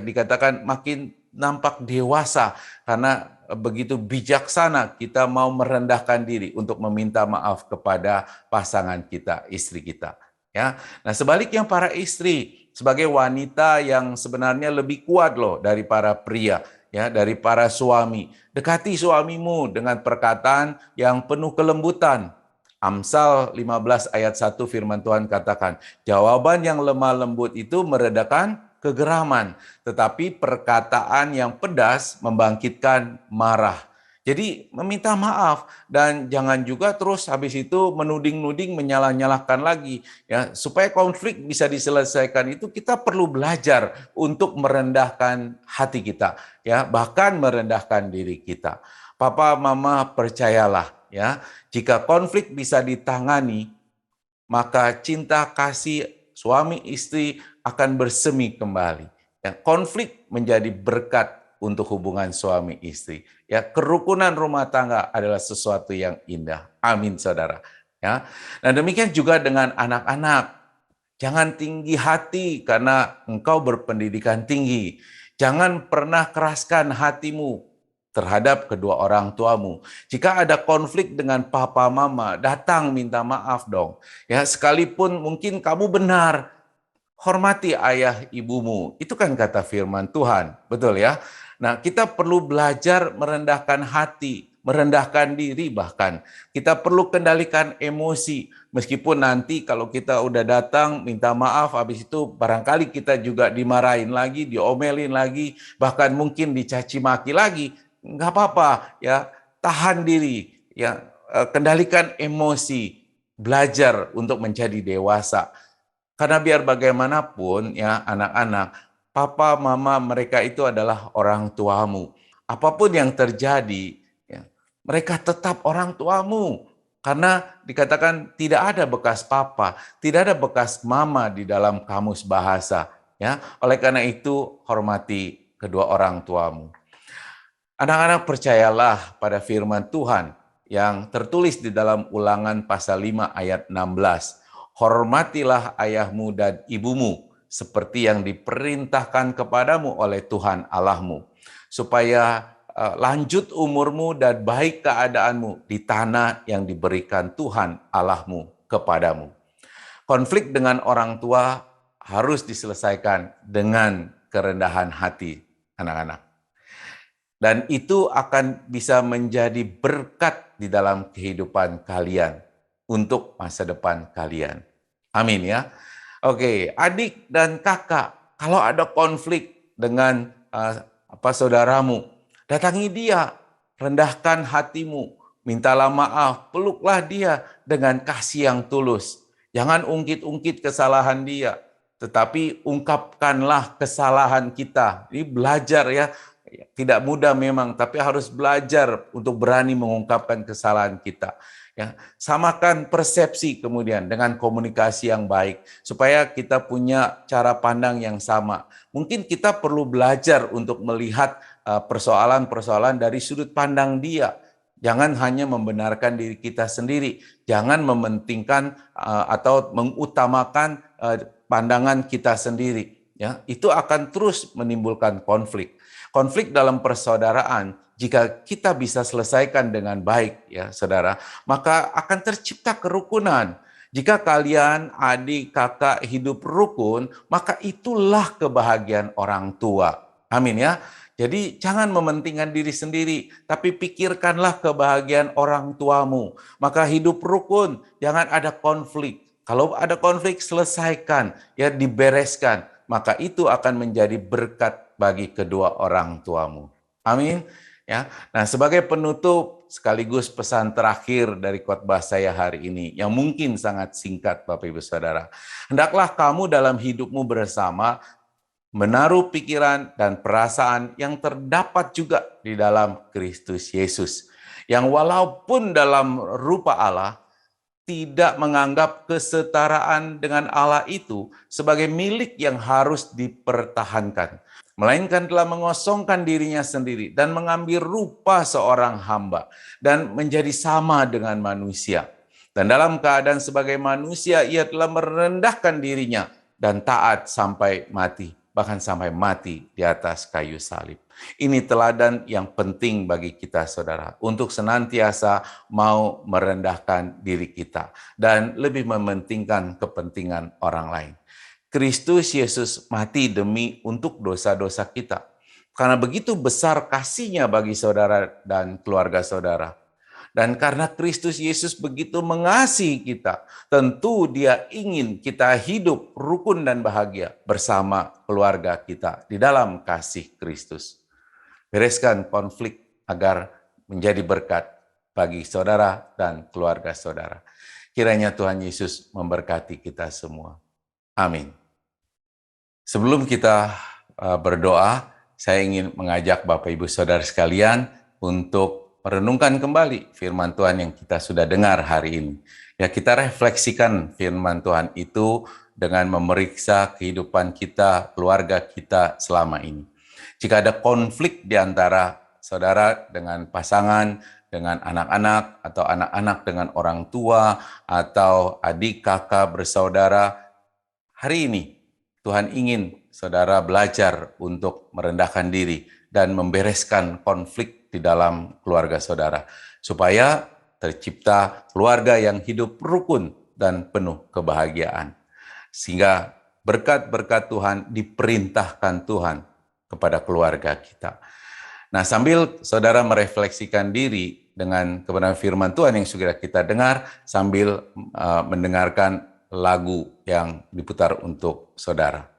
dikatakan makin nampak dewasa karena begitu bijaksana kita mau merendahkan diri untuk meminta maaf kepada pasangan kita, istri kita. Ya, nah sebaliknya para istri sebagai wanita yang sebenarnya lebih kuat loh dari para pria. Ya, dari para suami, dekati suamimu dengan perkataan yang penuh kelembutan. Amsal 15 ayat 1 firman Tuhan katakan, jawaban yang lemah lembut itu meredakan kegeraman, tetapi perkataan yang pedas membangkitkan marah. Jadi meminta maaf dan jangan juga terus habis itu menuding-nuding, menyalah-nyalahkan lagi. Ya, supaya konflik bisa diselesaikan itu kita perlu belajar untuk merendahkan hati kita, ya, bahkan merendahkan diri kita. Papa, mama percayalah, ya, jika konflik bisa ditangani, maka cinta kasih suami istri akan bersemi kembali. Ya, konflik menjadi berkat untuk hubungan suami istri. Ya, kerukunan rumah tangga adalah sesuatu yang indah. Amin, saudara. Ya. Nah, demikian juga dengan anak-anak. Jangan tinggi hati karena engkau berpendidikan tinggi. Jangan pernah keraskan hatimu terhadap kedua orang tuamu. Jika ada konflik dengan papa mama, datang minta maaf dong. Ya, sekalipun mungkin kamu benar, hormati ayah ibumu. Itu kan kata firman Tuhan. Betul ya? Nah, kita perlu belajar merendahkan hati, merendahkan diri bahkan. Kita perlu kendalikan emosi. Meskipun nanti kalau kita udah datang minta maaf, habis itu barangkali kita juga dimarahin lagi, diomelin lagi, bahkan mungkin dicaci maki lagi. Nggak apa-apa ya, tahan diri, ya, kendalikan emosi, belajar untuk menjadi dewasa. Karena biar bagaimanapun ya anak-anak, papa, mama mereka itu adalah orang tuamu. Apapun yang terjadi, ya, mereka tetap orang tuamu. Karena dikatakan tidak ada bekas papa, tidak ada bekas mama di dalam kamus bahasa. Ya, oleh karena itu hormati kedua orang tuamu. Anak-anak percayalah pada firman Tuhan yang tertulis di dalam Ulangan pasal 5 ayat 16. Hormatilah ayahmu dan ibumu seperti yang diperintahkan kepadamu oleh Tuhan Allahmu, supaya lanjut umurmu dan baik keadaanmu di tanah yang diberikan Tuhan Allahmu kepadamu. Konflik dengan orang tua harus diselesaikan dengan kerendahan hati, anak-anak. Dan itu akan bisa menjadi berkat di dalam kehidupan kalian untuk masa depan kalian. Amin ya. Oke, adik dan kakak, kalau ada konflik dengan saudaramu, datangi dia, rendahkan hatimu, mintalah maaf, peluklah dia dengan kasih yang tulus. Jangan ungkit-ungkit kesalahan dia, tetapi ungkapkanlah kesalahan kita. Ini belajar ya. Tidak mudah memang, tapi harus belajar untuk berani mengungkapkan kesalahan kita. Ya, samakan persepsi kemudian dengan komunikasi yang baik, supaya kita punya cara pandang yang sama. Mungkin kita perlu belajar untuk melihat persoalan-persoalan dari sudut pandang dia. Jangan hanya membenarkan diri kita sendiri. Jangan mementingkan atau mengutamakan pandangan kita sendiri. Ya, itu akan terus menimbulkan konflik. Konflik dalam persaudaraan, jika kita bisa selesaikan dengan baik, ya saudara, maka akan tercipta kerukunan. Jika kalian, adik, kakak hidup rukun, maka itulah kebahagiaan orang tua. Amin ya. Jadi jangan mementingkan diri sendiri, tapi pikirkanlah kebahagiaan orang tuamu. Maka hidup rukun, jangan ada konflik. Kalau ada konflik, selesaikan, ya dibereskan. Maka itu akan menjadi berkat bagi kedua orang tuamu. Amin. Ya. Nah, sebagai penutup sekaligus pesan terakhir dari khotbah saya hari ini yang mungkin sangat singkat Bapak Ibu Saudara. Hendaklah kamu dalam hidupmu bersama menaruh pikiran dan perasaan yang terdapat juga di dalam Kristus Yesus. Yang walaupun dalam rupa Allah, tidak menganggap kesetaraan dengan Allah itu sebagai milik yang harus dipertahankan, melainkan telah mengosongkan dirinya sendiri dan mengambil rupa seorang hamba dan menjadi sama dengan manusia. Dan dalam keadaan sebagai manusia, ia telah merendahkan dirinya dan taat sampai mati, bahkan sampai mati di atas kayu salib. Ini teladan yang penting bagi kita, saudara, untuk senantiasa mau merendahkan diri kita dan lebih mementingkan kepentingan orang lain. Kristus Yesus mati demi untuk dosa-dosa kita. Karena begitu besar kasih-Nya bagi saudara dan keluarga saudara. Dan karena Kristus Yesus begitu mengasihi kita, tentu Dia ingin kita hidup rukun dan bahagia bersama keluarga kita di dalam kasih Kristus. Bereskan konflik agar menjadi berkat bagi saudara dan keluarga saudara. Kiranya Tuhan Yesus memberkati kita semua. Amin. Sebelum kita berdoa, saya ingin mengajak Bapak Ibu Saudara sekalian untuk merenungkan kembali firman Tuhan yang kita sudah dengar hari ini. Ya, kita refleksikan firman Tuhan itu dengan memeriksa kehidupan kita, keluarga kita selama ini. Jika ada konflik di antara saudara dengan pasangan, dengan anak-anak, atau anak-anak dengan orang tua, atau adik, kakak, bersaudara, hari ini Tuhan ingin saudara belajar untuk merendahkan diri dan membereskan konflik di dalam keluarga saudara, supaya tercipta keluarga yang hidup rukun dan penuh kebahagiaan. Sehingga berkat-berkat Tuhan diperintahkan Tuhan kepada keluarga kita. Nah, sambil saudara merefleksikan diri dengan kebenaran firman Tuhan yang sudah kita dengar sambil mendengarkan lagu yang diputar untuk saudara.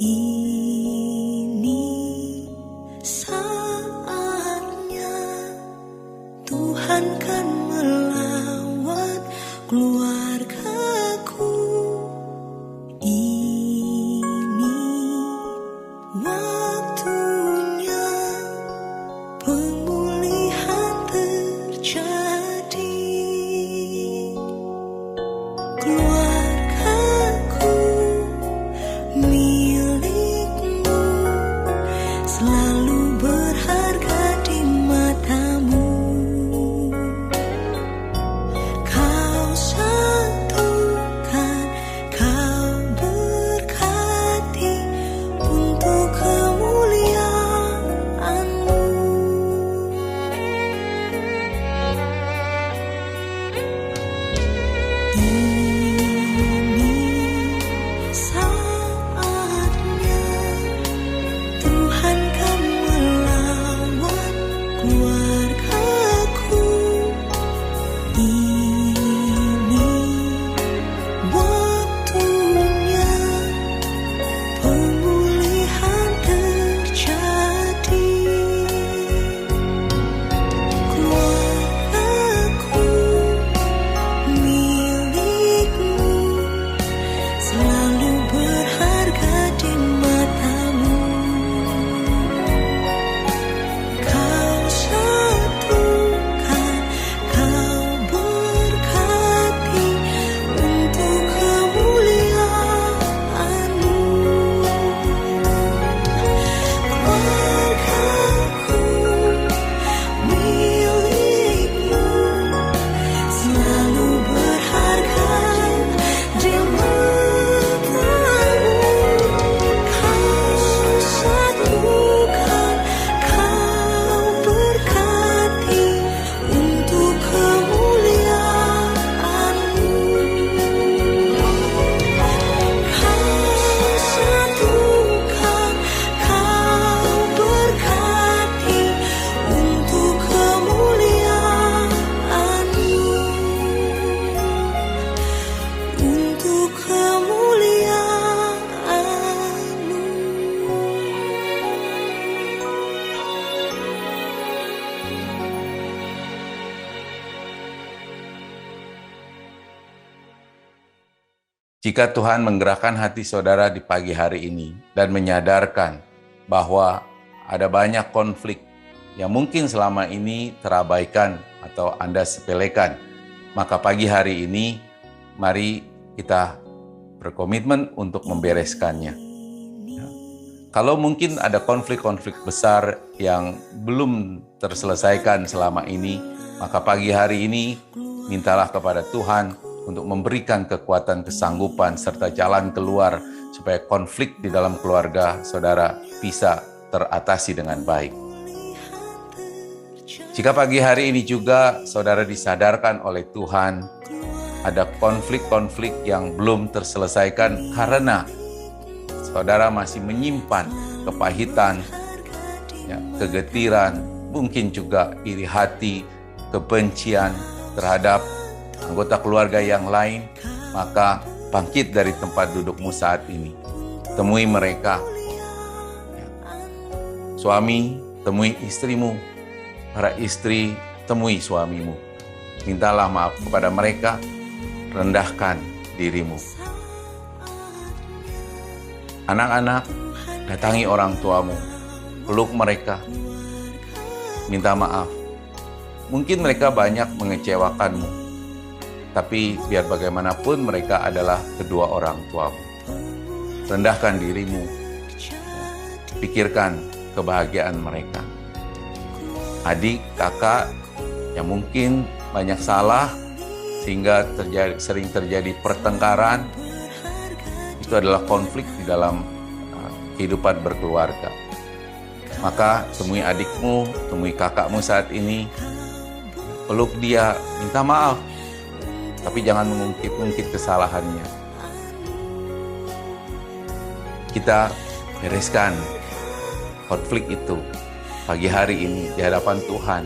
Ini saatnya Tuhan kan melawat keluargaku. Ini waktunya pemulihan terjadi. Keluargaku milikmu, selalu berharga di matamu. Kau satukan, kau berkati untuk kemuliaan-Mu. Ini saatnya Tuhan kan melawat keluargaku. Ini waktunya pemulihan terjadi. Keluargaku milikmu, selalu berharga di matamu. Kau satukan, kau berkati untuk kemuliaan-Mu. Keluargaku milikmu, selalu berharga di matamu. Kau satukan, kau berkati untuk kemuliaan-Mu. Kau satukan, kau berkati untuk kemuliaan-Mu. Untuk kemuliaan-Mu. Jika Tuhan menggerakkan hati saudara di pagi hari ini dan menyadarkan bahwa ada banyak konflik yang mungkin selama ini terabaikan atau Anda sepelekan, maka pagi hari ini mari kita berkomitmen untuk membereskannya. Ya. Kalau mungkin ada konflik-konflik besar yang belum terselesaikan selama ini, maka pagi hari ini mintalah kepada Tuhan untuk memberikan kekuatan, kesanggupan, serta jalan keluar supaya konflik di dalam keluarga saudara bisa teratasi dengan baik. Jika pagi hari ini juga saudara disadarkan oleh Tuhan, ada konflik-konflik yang belum terselesaikan karena saudara masih menyimpan kepahitan, ya, kegetiran, mungkin juga iri hati, kebencian terhadap anggota keluarga yang lain, maka bangkit dari tempat dudukmu saat ini. Temui mereka. Suami, temui istrimu. Para istri, temui suamimu. Mintalah maaf kepada mereka, rendahkan dirimu. Anak-anak, datangi orang tuamu, peluk mereka, minta maaf. Mungkin mereka banyak mengecewakanmu, tapi biar bagaimanapun mereka adalah kedua orang tuamu. Rendahkan dirimu, pikirkan kebahagiaan mereka. Adik, kakak yang mungkin banyak salah sehingga sering terjadi pertengkaran, itu adalah konflik di dalam kehidupan berkeluarga. Maka temui adikmu, temui kakakmu saat ini, peluk dia, minta maaf, tapi jangan mengungkit-ungkit kesalahannya. Kita bereskan konflik itu pagi hari ini di hadapan Tuhan.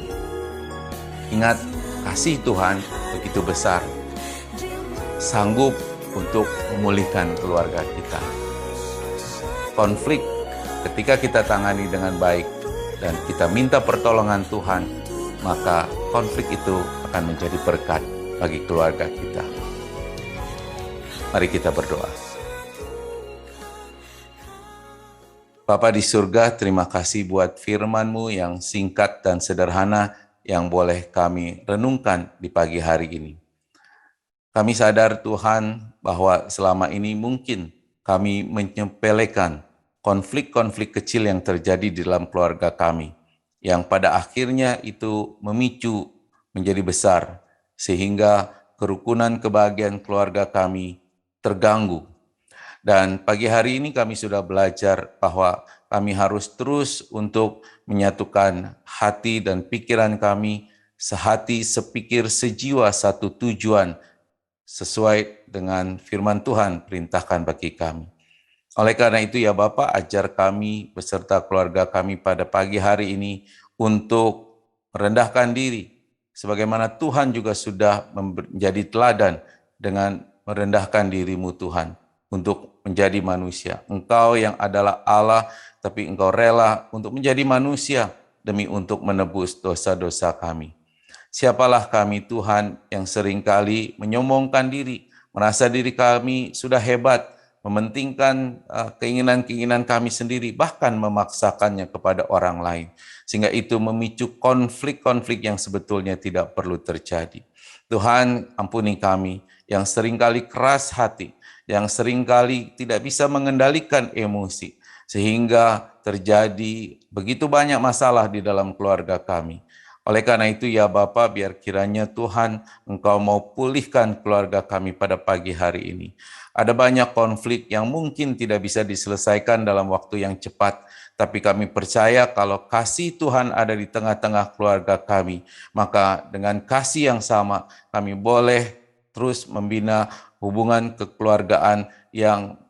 Ingat, kasih Tuhan begitu besar, sanggup untuk memulihkan keluarga kita. Konflik ketika kita tangani dengan baik dan kita minta pertolongan Tuhan, maka konflik itu akan menjadi berkat bagi keluarga kita. Mari kita berdoa. Bapa di surga, terima kasih buat firman-Mu yang singkat dan sederhana yang boleh kami renungkan di pagi hari ini. Kami sadar Tuhan bahwa selama ini mungkin kami menyepelekan konflik-konflik kecil yang terjadi di dalam keluarga kami, yang pada akhirnya itu memicu menjadi besar, sehingga kerukunan kebahagiaan keluarga kami terganggu. Dan pagi hari ini kami sudah belajar bahwa kami harus terus untuk menyatukan hati dan pikiran kami, sehati, sepikir, sejiwa, satu tujuan, sesuai dengan firman Tuhan perintahkan bagi kami. Oleh karena itu ya Bapak, ajar kami beserta keluarga kami pada pagi hari ini untuk merendahkan diri, sebagaimana Tuhan juga sudah menjadi teladan dengan merendahkan dirimu Tuhan, untuk menjadi manusia. Engkau yang adalah Allah, tapi Engkau rela untuk menjadi manusia demi untuk menebus dosa-dosa kami. Siapalah kami Tuhan yang seringkali menyombongkan diri, merasa diri kami sudah hebat, mementingkan keinginan-keinginan kami sendiri, bahkan memaksakannya kepada orang lain. Sehingga itu memicu konflik-konflik yang sebetulnya tidak perlu terjadi. Tuhan, ampuni kami yang seringkali keras hati, yang seringkali tidak bisa mengendalikan emosi, sehingga terjadi begitu banyak masalah di dalam keluarga kami. Oleh karena itu ya Bapa, biar kiranya Tuhan Engkau mau pulihkan keluarga kami pada pagi hari ini. Ada banyak konflik yang mungkin tidak bisa diselesaikan dalam waktu yang cepat, tapi kami percaya kalau kasih Tuhan ada di tengah-tengah keluarga kami, maka dengan kasih yang sama kami boleh terus membina hubungan kekeluargaan yang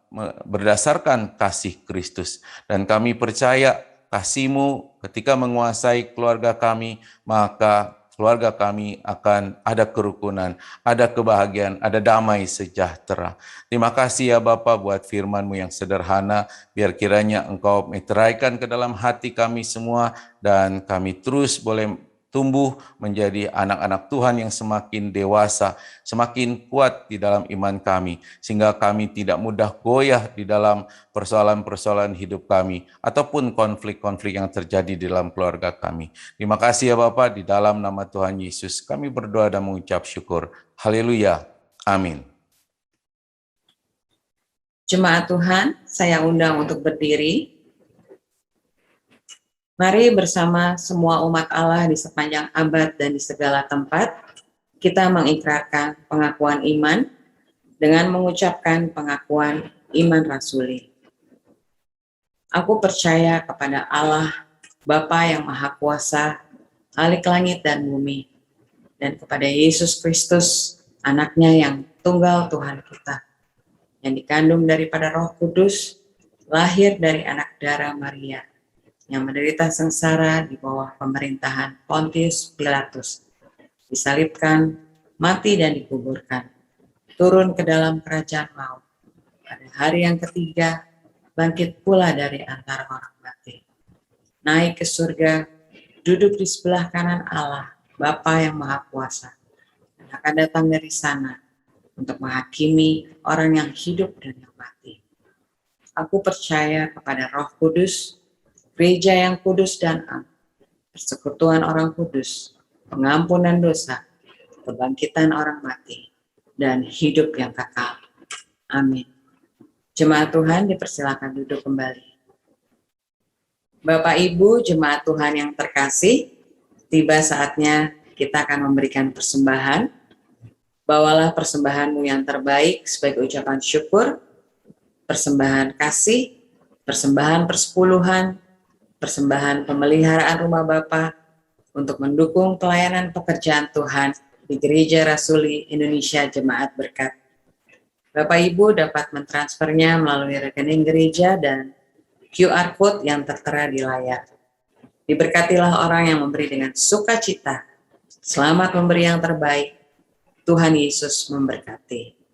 berdasarkan kasih Kristus. Dan kami percaya kasih-Mu ketika menguasai keluarga kami, maka keluarga kami akan ada kerukunan, ada kebahagiaan, ada damai sejahtera. Terima kasih ya Bapa buat firman-Mu yang sederhana, biar kiranya Engkau meteraikan ke dalam hati kami semua, dan kami terus boleh tumbuh menjadi anak-anak Tuhan yang semakin dewasa, semakin kuat di dalam iman kami, sehingga kami tidak mudah goyah di dalam persoalan-persoalan hidup kami, ataupun konflik-konflik yang terjadi di dalam keluarga kami. Terima kasih ya Bapak, di dalam nama Tuhan Yesus kami berdoa dan mengucap syukur. Haleluya. Amin. Jemaat Tuhan, saya undang untuk berdiri. Mari bersama semua umat Allah di sepanjang abad dan di segala tempat, kita mengikrarkan pengakuan iman dengan mengucapkan pengakuan iman rasuli. Aku percaya kepada Allah, Bapa yang Maha Kuasa, Khalik langit dan bumi, dan kepada Yesus Kristus, anaknya yang tunggal Tuhan kita, yang dikandung daripada Roh Kudus, lahir dari anak darah Maria, yang menderita sengsara di bawah pemerintahan Pontius Pilatus, disalibkan, mati dan dikuburkan, turun ke dalam kerajaan maut. Pada hari yang ketiga, bangkit pula dari antara orang mati, naik ke surga, duduk di sebelah kanan Allah, Bapa yang Maha Kuasa, dan akan datang dari sana untuk menghakimi orang yang hidup dan yang mati. Aku percaya kepada Roh Kudus, Gereja yang kudus dan am, persekutuan orang kudus, pengampunan dosa, kebangkitan orang mati, dan hidup yang kekal. Amin. Jemaat Tuhan dipersilakan duduk kembali. Bapak Ibu, jemaat Tuhan yang terkasih, tiba saatnya kita akan memberikan persembahan. Bawalah persembahanmu yang terbaik sebagai ucapan syukur, persembahan kasih, persembahan persepuluhan, persembahan pemeliharaan rumah Bapa untuk mendukung pelayanan pekerjaan Tuhan di Gereja Rasuli Indonesia Jemaat Berkat. Bapak Ibu dapat mentransfernya melalui rekening gereja dan QR Code yang tertera di layar. Diberkatilah orang yang memberi dengan sukacita. Selamat memberi yang terbaik. Tuhan Yesus memberkati.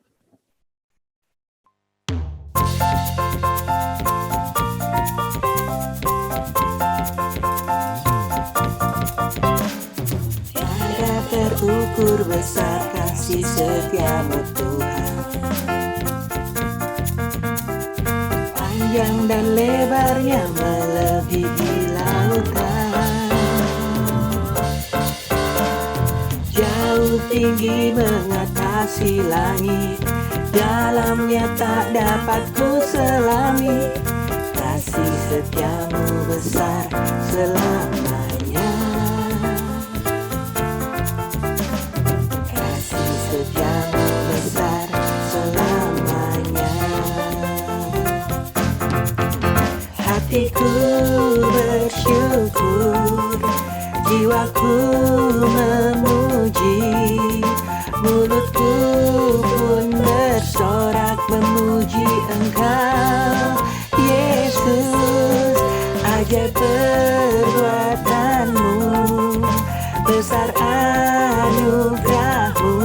Tiada terukur besar kasih setiamu Tuhan. Panjang dan lebarnya melebihi lautan. Jauh tinggi mengatasi langit, dalamnya tak dapat ku selami. Kasih setiamu besar selamanya. Kasih setiamu besar selamanya. Hatiku bersyukur, jiwaku memuji, mulutku pun bersorak memuji Engkau, Yesus. Ajaib perbuatanmu, besar anugerahmu,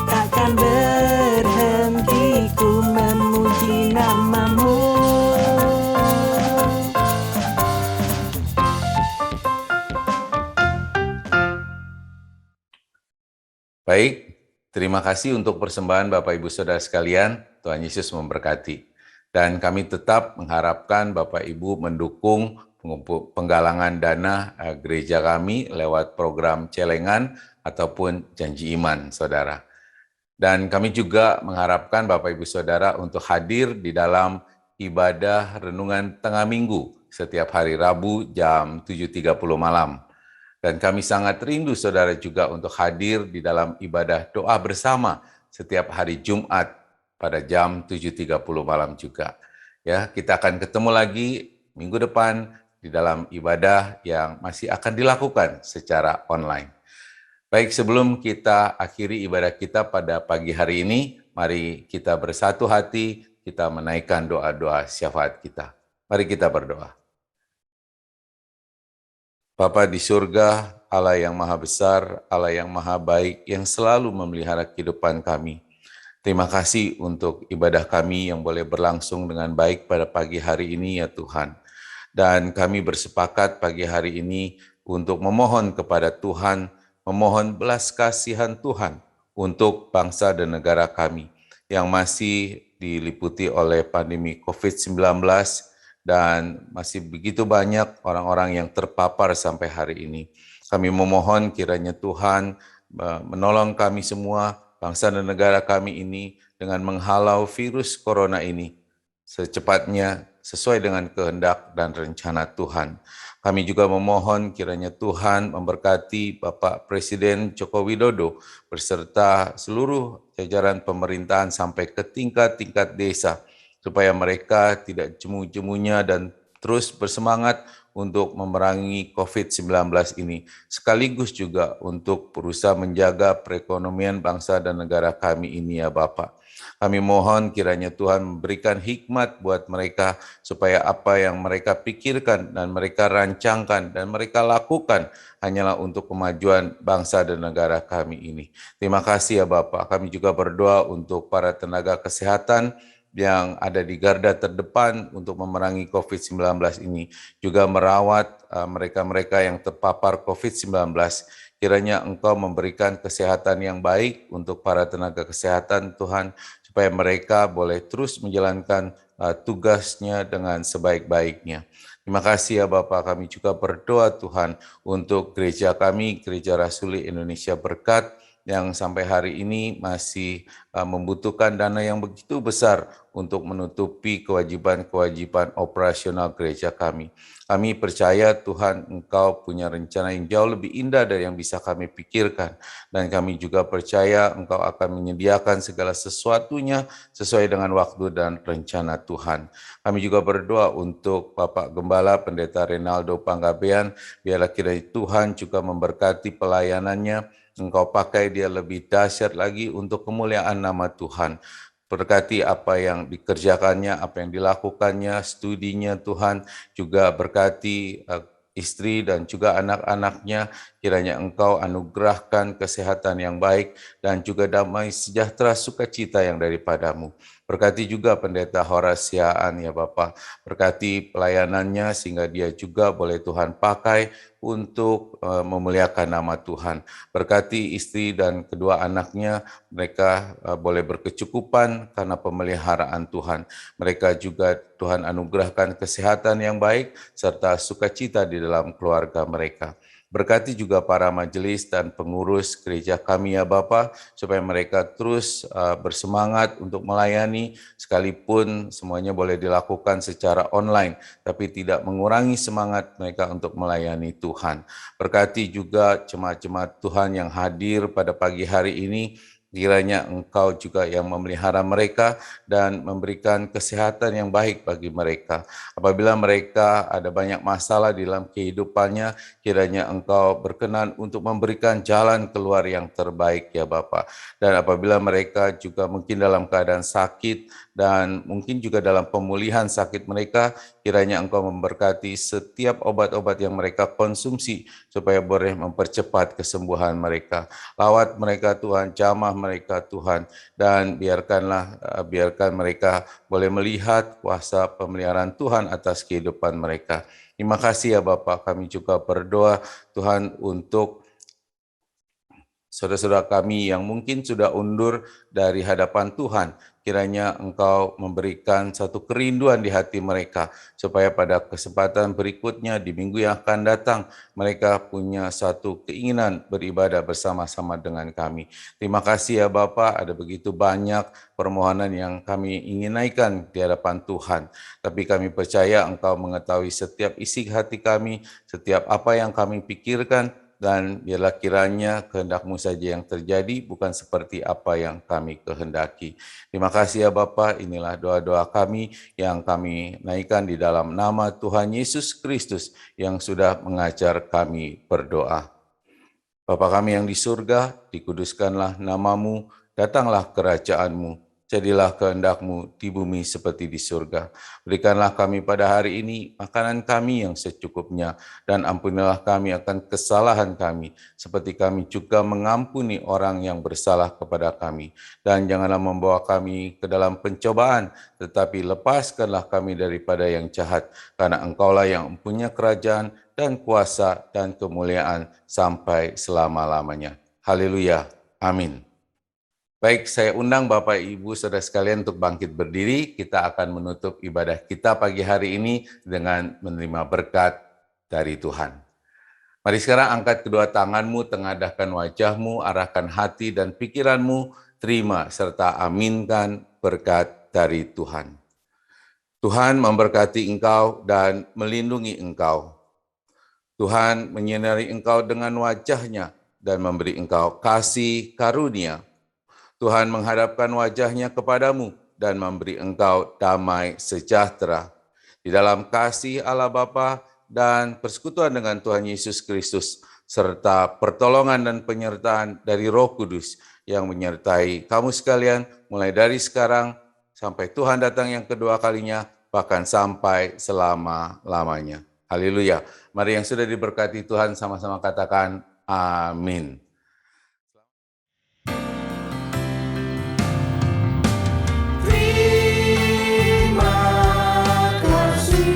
takkan berhenti ku memuji namamu. Baik, terima kasih untuk persembahan Bapak Ibu Saudara sekalian. Tuhan Yesus memberkati. Dan kami tetap mengharapkan Bapak Ibu mendukung penggalangan dana gereja kami lewat program celengan ataupun janji iman, Saudara. Dan kami juga mengharapkan Bapak Ibu Saudara untuk hadir di dalam ibadah renungan tengah minggu setiap hari Rabu jam 7.30 malam. Dan kami sangat rindu saudara juga untuk hadir di dalam ibadah doa bersama setiap hari Jumat pada jam 7.30 malam juga. Ya, kita akan ketemu lagi minggu depan di dalam ibadah yang masih akan dilakukan secara online. Baik, sebelum kita akhiri ibadah kita pada pagi hari ini, mari kita bersatu hati, kita menaikkan doa-doa syafaat kita. Mari kita berdoa. Bapa di surga, Allah yang maha besar, Allah yang maha baik, yang selalu memelihara kehidupan kami. Terima kasih untuk ibadah kami yang boleh berlangsung dengan baik pada pagi hari ini ya Tuhan. Dan kami bersepakat pagi hari ini untuk memohon kepada Tuhan, memohon belas kasihan Tuhan untuk bangsa dan negara kami yang masih diliputi oleh pandemi COVID-19, dan masih begitu banyak orang-orang yang terpapar sampai hari ini. Kami memohon kiranya Tuhan menolong kami semua, bangsa dan negara kami ini dengan menghalau virus corona ini secepatnya sesuai dengan kehendak dan rencana Tuhan. Kami juga memohon kiranya Tuhan memberkati Bapak Presiden Joko Widodo beserta seluruh jajaran pemerintahan sampai ke tingkat-tingkat desa, supaya mereka tidak jemu-jemunya dan terus bersemangat untuk memerangi COVID-19 ini, sekaligus juga untuk berusaha menjaga perekonomian bangsa dan negara kami ini ya Bapak. Kami mohon kiranya Tuhan memberikan hikmat buat mereka, supaya apa yang mereka pikirkan dan mereka rancangkan dan mereka lakukan hanyalah untuk kemajuan bangsa dan negara kami ini. Terima kasih ya Bapak. Kami juga berdoa untuk para tenaga kesehatan yang ada di garda terdepan untuk memerangi COVID-19 ini, juga merawat mereka-mereka yang terpapar COVID-19. Kiranya Engkau memberikan kesehatan yang baik untuk para tenaga kesehatan Tuhan, supaya mereka boleh terus menjalankan tugasnya dengan sebaik-baiknya. Terima kasih ya Bapak. Kami juga berdoa Tuhan untuk gereja kami, Gereja Rasuli Indonesia Berkat, yang sampai hari ini masih membutuhkan dana yang begitu besar untuk menutupi kewajiban-kewajiban operasional gereja kami. Kami percaya Tuhan, Engkau punya rencana yang jauh lebih indah dari yang bisa kami pikirkan. Dan kami juga percaya Engkau akan menyediakan segala sesuatunya sesuai dengan waktu dan rencana Tuhan. Kami juga berdoa untuk Bapak Gembala Pendeta Renaldo Panggabean, biarlah kiranya Tuhan juga memberkati pelayanannya, Engkau pakai dia lebih dahsyat lagi untuk kemuliaan nama Tuhan. Berkati apa yang dikerjakannya, apa yang dilakukannya, studinya Tuhan, juga berkati istri dan juga anak-anaknya, kiranya Engkau anugerahkan kesehatan yang baik dan juga damai sejahtera sukacita yang daripadamu. Berkati juga Pendeta Horasiaan ya Bapa, berkati pelayanannya sehingga dia juga boleh Tuhan pakai untuk memuliakan nama Tuhan. Berkati istri dan kedua anaknya, mereka boleh berkecukupan karena pemeliharaan Tuhan. Mereka juga Tuhan anugerahkan kesehatan yang baik serta sukacita di dalam keluarga mereka. Berkati juga para majelis dan pengurus gereja kami ya Bapa, supaya mereka terus bersemangat untuk melayani, sekalipun semuanya boleh dilakukan secara online, tapi tidak mengurangi semangat mereka untuk melayani Tuhan. Berkati juga jemaat-jemaat Tuhan yang hadir pada pagi hari ini, kiranya Engkau juga yang memelihara mereka dan memberikan kesehatan yang baik bagi mereka. Apabila mereka ada banyak masalah di dalam kehidupannya, kiranya Engkau berkenan untuk memberikan jalan keluar yang terbaik ya Bapa. Dan apabila mereka juga mungkin dalam keadaan sakit dan mungkin juga dalam pemulihan sakit mereka, kiranya Engkau memberkati setiap obat-obat yang mereka konsumsi supaya boleh mempercepat kesembuhan mereka. Lawat mereka Tuhan, jamah mereka Tuhan, dan biarkan mereka boleh melihat kuasa pemeliharaan Tuhan atas kehidupan mereka. Terima kasih ya Bapak, kami juga berdoa Tuhan untuk saudara-saudara kami yang mungkin sudah undur dari hadapan Tuhan. Kiranya Engkau memberikan satu kerinduan di hati mereka, supaya pada kesempatan berikutnya di minggu yang akan datang, mereka punya satu keinginan beribadah bersama-sama dengan kami. Terima kasih ya Bapak, ada begitu banyak permohonan yang kami ingin naikkan di hadapan Tuhan. Tapi kami percaya Engkau mengetahui setiap isi hati kami, setiap apa yang kami pikirkan, dan biarlah kiranya kehendak-Mu saja yang terjadi, bukan seperti apa yang kami kehendaki. Terima kasih ya Bapa, inilah doa-doa kami yang kami naikkan di dalam nama Tuhan Yesus Kristus yang sudah mengajar kami berdoa. Bapa kami yang di surga, dikuduskanlah nama-Mu, datanglah kerajaan-Mu. Jadilah kehendak-Mu di bumi seperti di surga. Berikanlah kami pada hari ini makanan kami yang secukupnya, dan ampunilah kami akan kesalahan kami, seperti kami juga mengampuni orang yang bersalah kepada kami. Dan janganlah membawa kami ke dalam pencobaan, tetapi lepaskanlah kami daripada yang jahat, karena Engkaulah yang mempunyai kerajaan dan kuasa dan kemuliaan sampai selama-lamanya. Haleluya. Amin. Baik, saya undang Bapak Ibu Saudara sekalian untuk bangkit berdiri. Kita akan menutup ibadah kita pagi hari ini dengan menerima berkat dari Tuhan. Mari sekarang angkat kedua tanganmu, tengadahkan wajahmu, arahkan hati dan pikiranmu, terima serta aminkan berkat dari Tuhan. Tuhan memberkati engkau dan melindungi engkau. Tuhan menyinari engkau dengan wajah-Nya dan memberi engkau kasih karunia. Tuhan menghadapkan wajah-Nya kepadamu dan memberi engkau damai sejahtera. Di dalam kasih Allah Bapa dan persekutuan dengan Tuhan Yesus Kristus, serta pertolongan dan penyertaan dari Roh Kudus yang menyertai kamu sekalian, mulai dari sekarang sampai Tuhan datang yang kedua kalinya, bahkan sampai selama-lamanya. Haleluya. Mari yang sudah diberkati Tuhan sama-sama katakan amin. Terima kasih.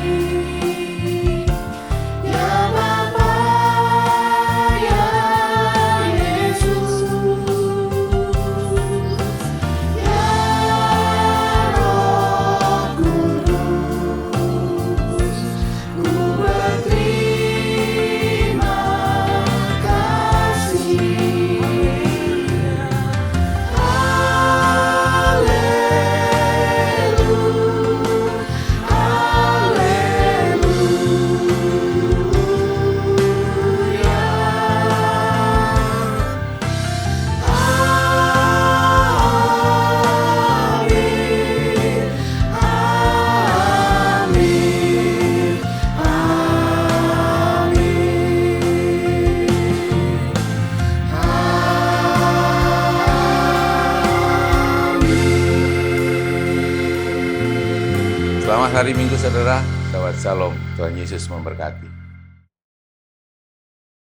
Selamat hari Minggu saudara. Shalom. Tuhan Yesus memberkati.